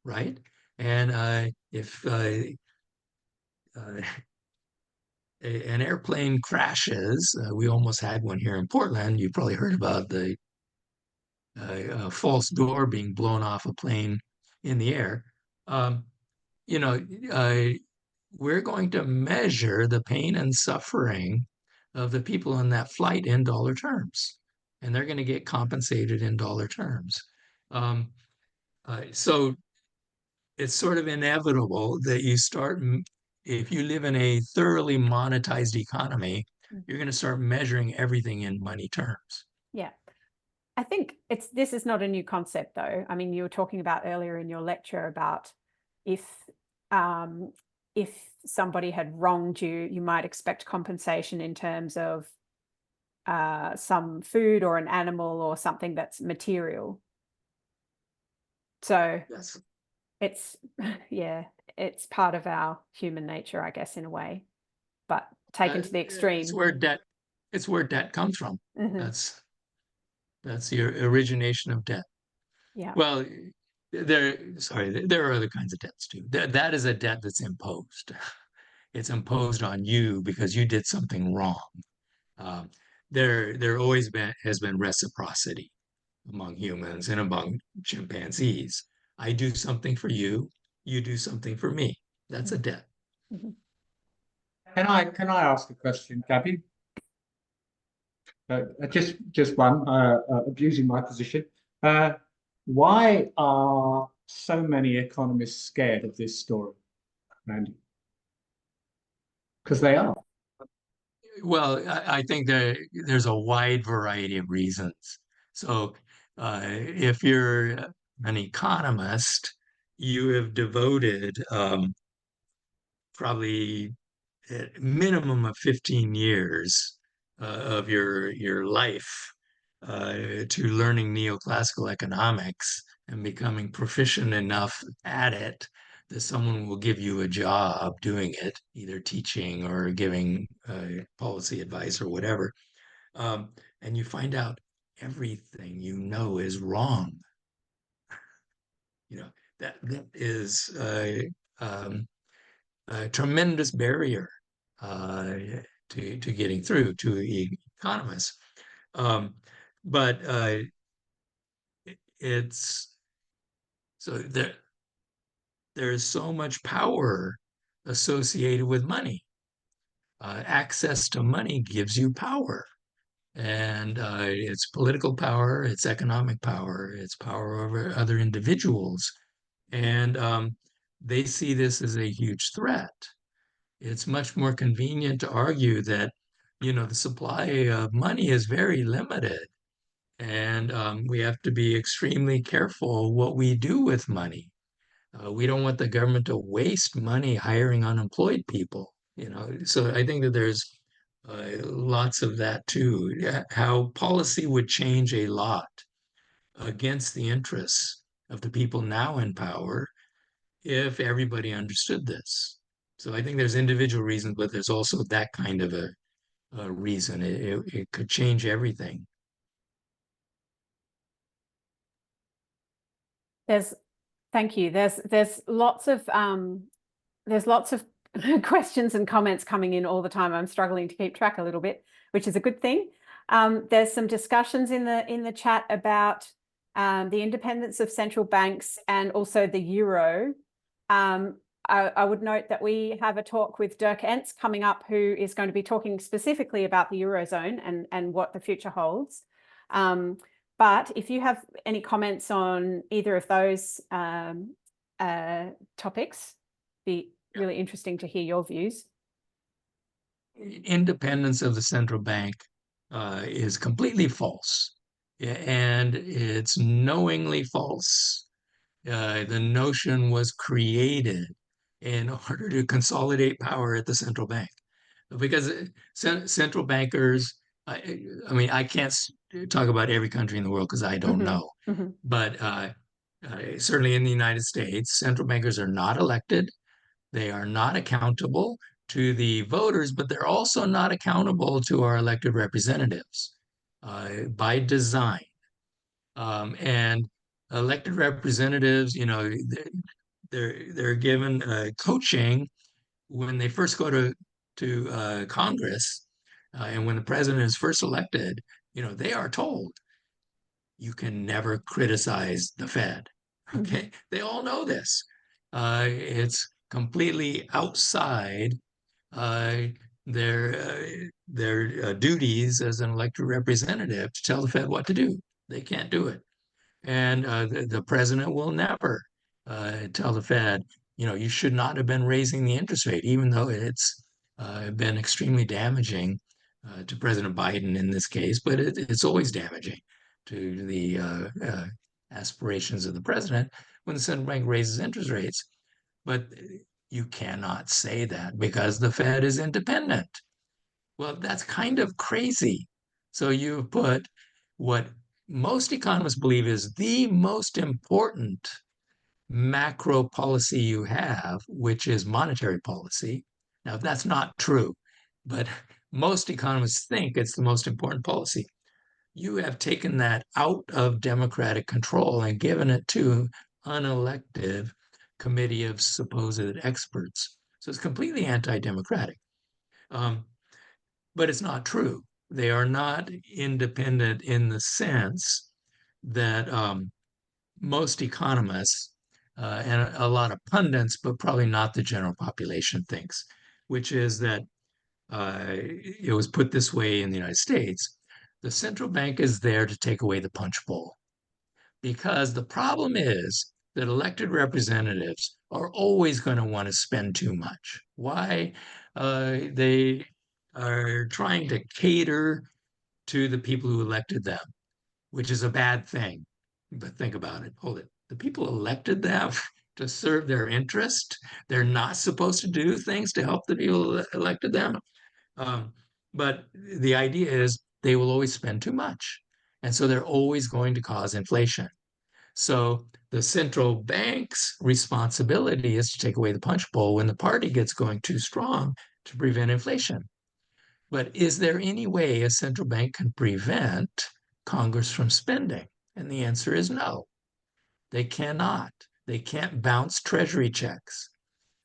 right? And if an airplane crashes, we almost had one here in Portland. You probably heard about the false door being blown off a plane in the air. You know, we're going to measure the pain and suffering of the people in that flight in dollar terms, and they're going to get compensated in dollar terms. So it's sort of inevitable that you start, if you live in a thoroughly monetized economy, you're going to start measuring everything in money terms. Yeah. I think this is not a new concept, though. I mean, you were talking about earlier in your lecture about if somebody had wronged you, you might expect compensation in terms of some food or an animal or something that's material. So Yes. it's, yeah, it's part of our human nature, I guess, in a way, but taken to the extreme. It's where debt comes from. Mhm. That's the origination of debt. Yeah. Well, there are other kinds of debts too. That is a debt that's imposed. It's imposed on you because you did something wrong. Um, there always has been reciprocity among humans and among chimpanzees. I do something for you, you do something for me. That's a debt. Mhm. Can I ask a question, Gabby? Just one, abusing my position. Why are so many economists scared of this story, Randy? Because they are. Well, I think there's a wide variety of reasons. So, if you're an economist, you have devoted probably a minimum of 15 years of your life to learning neoclassical economics and becoming proficient enough at it that someone will give you a job doing it, either teaching or giving policy advice or whatever. And you find out everything you know is wrong. You know, that is a tremendous barrier to getting through to economists. But it's so there is so much power associated with money. Access to money gives you power, and it's political power, it's economic power, it's power over other individuals, and they see this as a huge threat. It's much more convenient to argue that, the supply of money is very limited, and we have to be extremely careful what we do with money. We don't want the government to waste money hiring unemployed people, So I think that there's lots of that too. How policy would change a lot against the interests of the people now in power if everybody understood this. So I think there's individual reasons, but there's also that kind of a reason. It could change everything. Thank you. There's lots of questions and comments coming in all the time. I'm struggling to keep track a little bit, which is a good thing. There's some discussions in the chat about the independence of central banks and also the euro. I would note that we have a talk with Dirk Entz coming up, who is going to be talking specifically about the Eurozone and what the future holds. But if you have any comments on either of those topics, be really interesting to hear your views. Independence of the central bank is completely false, and it's knowingly false. The notion was created in order to consolidate power at the central bank, because central bankers, I mean, I can't talk about every country in the world because I don't know, but certainly in the United States, central bankers are not elected. They are not accountable to the voters, but they're also not accountable to our elected representatives by design. And elected representatives, they're given coaching when they first go to Congress, and when the president is first elected. They are told you can never criticize the Fed. Okay, they all know this. It's completely outside their duties as an elected representative to tell the Fed what to do. They can't do it. And the president will never tell the Fed, you should not have been raising the interest rate, even though it's been extremely damaging to President Biden in this case, but it's always damaging to the aspirations of the president when the central bank raises interest rates. But you cannot say that because the Fed is independent. Well, that's kind of crazy. So you've put what most economists believe is the most important macro policy you have, which is monetary policy. Now, that's not true, but most economists think it's the most important policy. You have taken that out of democratic control and given it to unelected committee of supposed experts. So it's completely anti-democratic. But it's not true. They are not independent in the sense that most economists and a lot of pundits, but probably not the general population thinks, which is that it was put this way in the United States. The central bank is there to take away the punch bowl, because the problem is that elected representatives are always going to want to spend too much. Why? They are trying to cater to the people who elected them, which is a bad thing. But think about it. Hold it. The people elected them to serve their interest. They're not supposed to do things to help the people elected them. But the idea is they will always spend too much. And so they're always going to cause inflation. So the central bank's responsibility is to take away the punch bowl when the party gets going too strong to prevent inflation. But is there any way a central bank can prevent Congress from spending? And the answer is no. They cannot. They can't bounce treasury checks.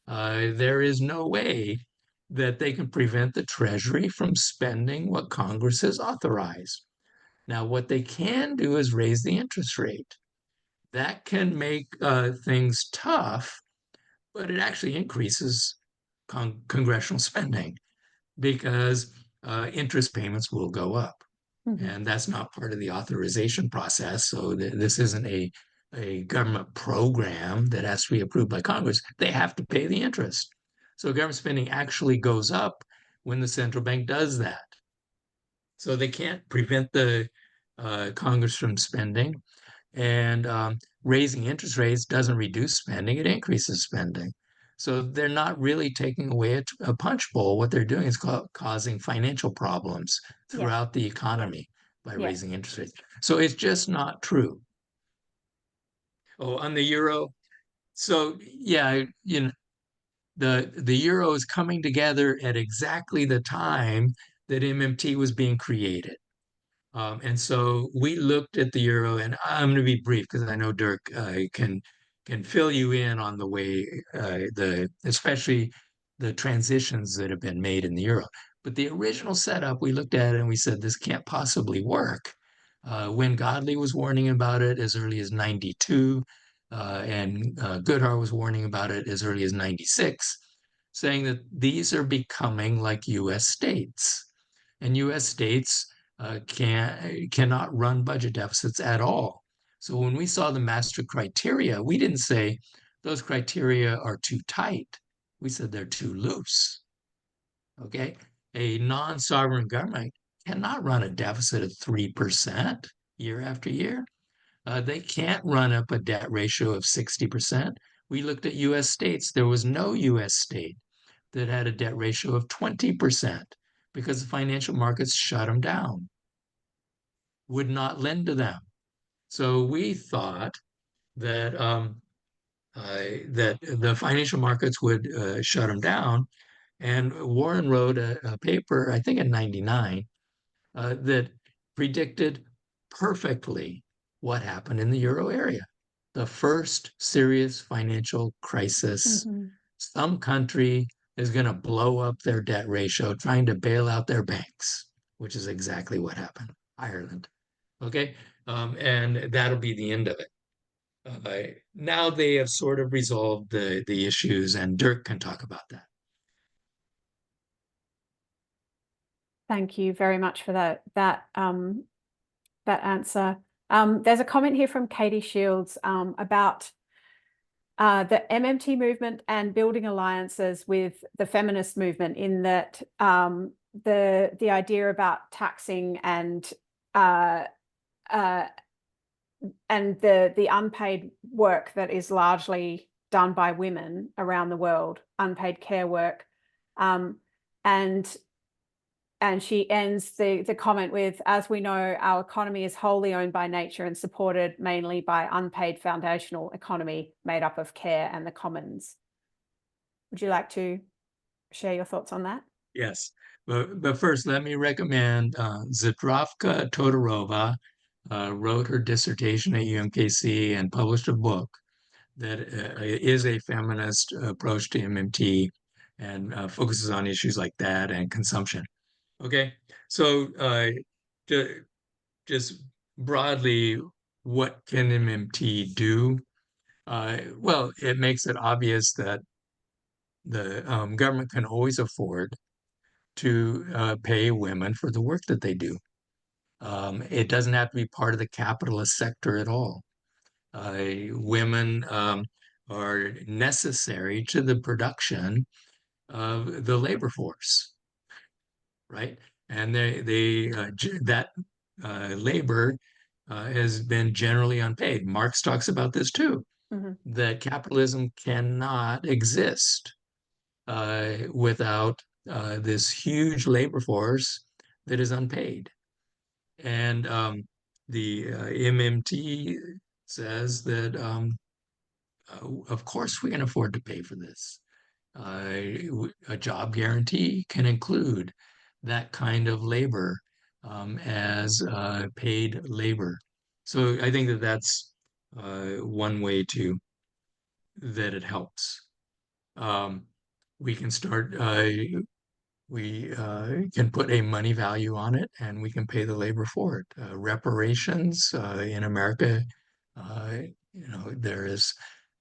There is no way that they can prevent the Treasury from spending what Congress has authorized. Now, what they can do is raise the interest rate. That can make things tough, but it actually increases congressional spending because interest payments will go up. Mhm. And that's not part of the authorization process. So this isn't a government program that has to be approved by Congress. They have to pay the interest. So government spending actually goes up when the central bank does that. So they can't prevent the Congress from spending. And raising interest rates doesn't reduce spending, it increases spending. So they're not really taking away a punch bowl. What they're doing is causing financial problems throughout the economy by Yeah. raising interest rates. So it's just not true. Oh, on the euro. So yeah, the euro is coming together at exactly the time that MMT was being created. And so we looked at the euro, and I'm going to be brief because I know Dirk can fill you in on the way especially the transitions that have been made in the euro. But the original setup, we looked at it and we said this can't possibly work. When Godley was warning about it as early as '92, and Goodhart was warning about it as early as '96, saying that these are becoming like U.S. states, and U.S. states cannot run budget deficits at all. So when we saw the master criteria, we didn't say those criteria are too tight. We said they're too loose. Okay, a non-sovereign government cannot run a deficit of 3% year after year. They can't run up a debt ratio of 60%. We looked at US states. There was no US state that had a debt ratio of 20% because the financial markets shut them down, would not lend to them. So we thought that that the financial markets would shut them down. And Warren wrote a paper, I think in '99, that predicted perfectly what happened in the euro area. The first serious financial crisis. Mhm. Some country is going to blow up their debt ratio trying to bail out their banks, which is exactly what happened. Ireland. Okay. And that'll be the end of it. Now they have sort of resolved the issues, and Dirk can talk about that. Thank you very much for that answer. There's a comment here from Katie Shields about the MMT movement and building alliances with the feminist movement, in that the idea about taxing and the unpaid work that is largely done by women around the world, unpaid care work, and and she ends the comment with, as we know, our economy is wholly owned by nature and supported mainly by unpaid foundational economy made up of care and the commons. Would you like to share your thoughts on that? Yes, but first, let me recommend Zdravka Todorova wrote her dissertation at UMKC and published a book that is a feminist approach to MMT and focuses on issues like that and consumption. Okay, so just broadly, what can MMT do? Well, it makes it obvious that the government can always afford to pay women for the work that they do. It doesn't have to be part of the capitalist sector at all. Women are necessary to the production of the labor force, right? And that labor has been generally unpaid. Marx talks about this too, that capitalism cannot exist without this huge labor force that is unpaid. And the MMT says that, of course, we can afford to pay for this. A job guarantee can include that kind of labor as paid labor. So I think that that's one way that it helps. We can start, we can put a money value on it and we can pay the labor for it. Reparations in America, there is,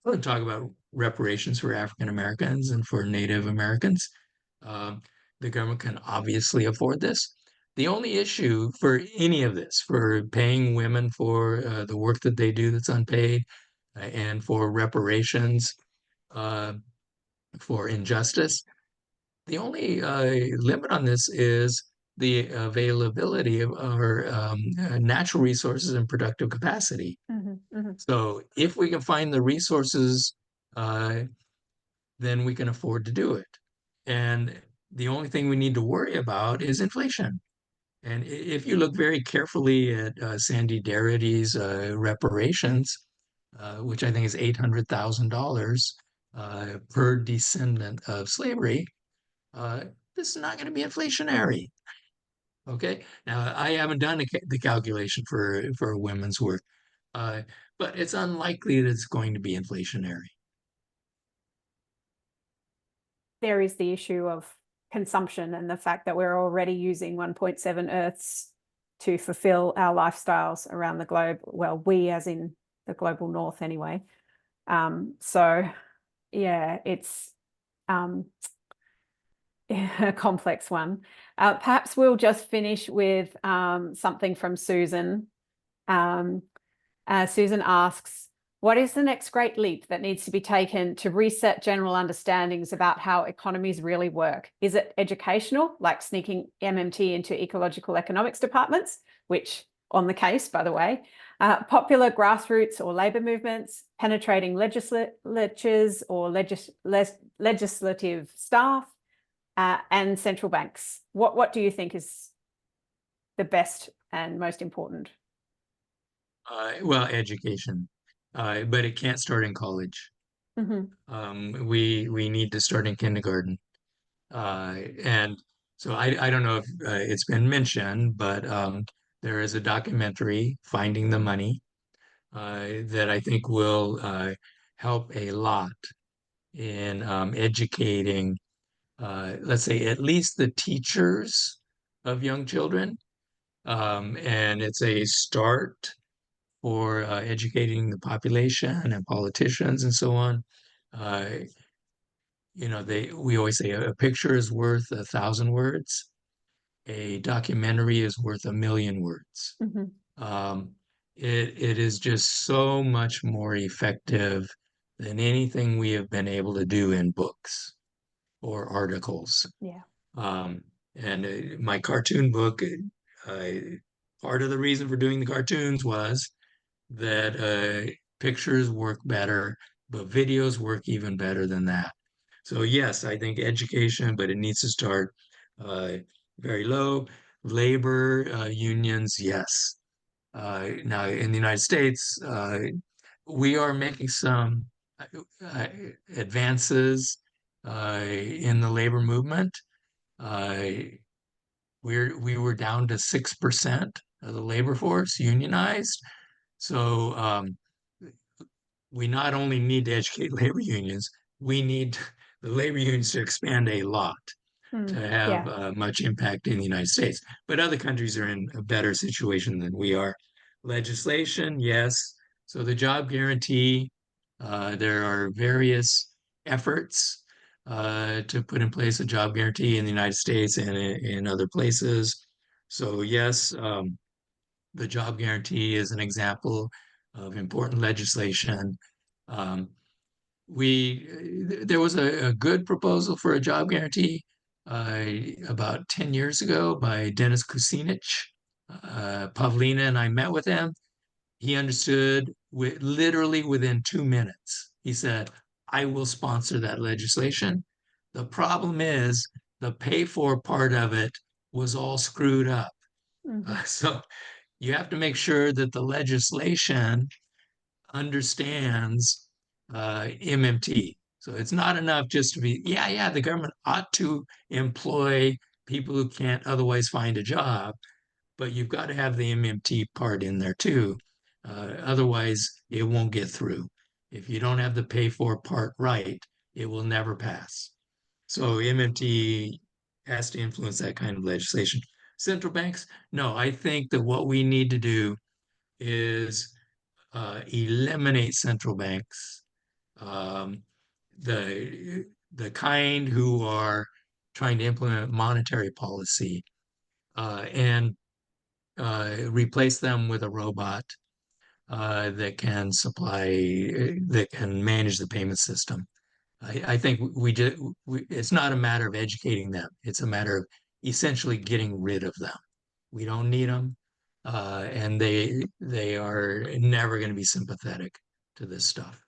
we'll talk about reparations for African Americans and for Native Americans. The government can obviously afford this. The only issue for any of this, for paying women for the work that they do that's unpaid, and for reparations, for injustice, the only limit on this is the availability of our natural resources and productive capacity. So if we can find the resources, then we can afford to do it. And the only thing we need to worry about is inflation. And if you look very carefully at Sandy Darity's reparations, which I think is $800,000 per descendant of slavery, this is not going to be inflationary. Okay. Now, I haven't done the calculation for women's work, but it's unlikely that it's going to be inflationary. There is the issue of consumption and the fact that we're already using 1.7 Earths to fulfill our lifestyles around the globe. Well, we as in the global north anyway. So yeah, it's a complex one. Perhaps we'll just finish with something from Susan. Susan asks, what is the next great leap that needs to be taken to reset general understandings about how economies really work? Is it educational, like sneaking MMT into ecological economics departments, which on the case, by the way, popular grassroots or labour movements, penetrating legislatures or legislative staff, and central banks? What do you think is the best and most important? Well, education, but it can't start in college. We need to start in kindergarten. And so I don't know if it's been mentioned, but there is a documentary, Finding the Money, that I think will help a lot in educating, let's say, at least the teachers of young children. And it's a start for educating the population and politicians and so on. We always say a picture is worth 1,000 words. A documentary is worth 1,000,000 words. It is just so much more effective than anything we have been able to do in books or articles. Yeah. And my cartoon book, part of the reason for doing the cartoons was that pictures work better, but videos work even better than that. So yes, I think education, but it needs to start very low. Labor unions, yes. Now, in the United States, we are making some uh, advances in the labor movement. We were down to 6% of the labor force unionized. So we not only need to educate labor unions, we need the labor unions to expand a lot to have much impact in the United States. But other countries are in a better situation than we are. Legislation, yes. So the job guarantee, there are various efforts to put in place a job guarantee in the United States and in other places. So yes, the job guarantee is an example of important legislation. Um, there was a good proposal for a job guarantee about 10 years ago by Dennis Kucinich. Pavlina and I met with him. He understood literally within 2 minutes. He said, I will sponsor that legislation. The problem is the pay for part of it was all screwed up. So you have to make sure that the legislation understands MMT. So it's not enough just to be, the government ought to employ people who can't otherwise find a job, but you've got to have the MMT part in there too. Otherwise, it won't get through. If you don't have the pay for part right, it will never pass. So MMT has to influence that kind of legislation. Central banks, no, I think that what we need to do is eliminate central banks, um, the kind who are trying to implement monetary policy, and replace them with a robot that can that can manage the payment system. I think it's not a matter of educating them. It's a matter of essentially getting rid of them. We don't need them, and they are never going to be sympathetic to this stuff.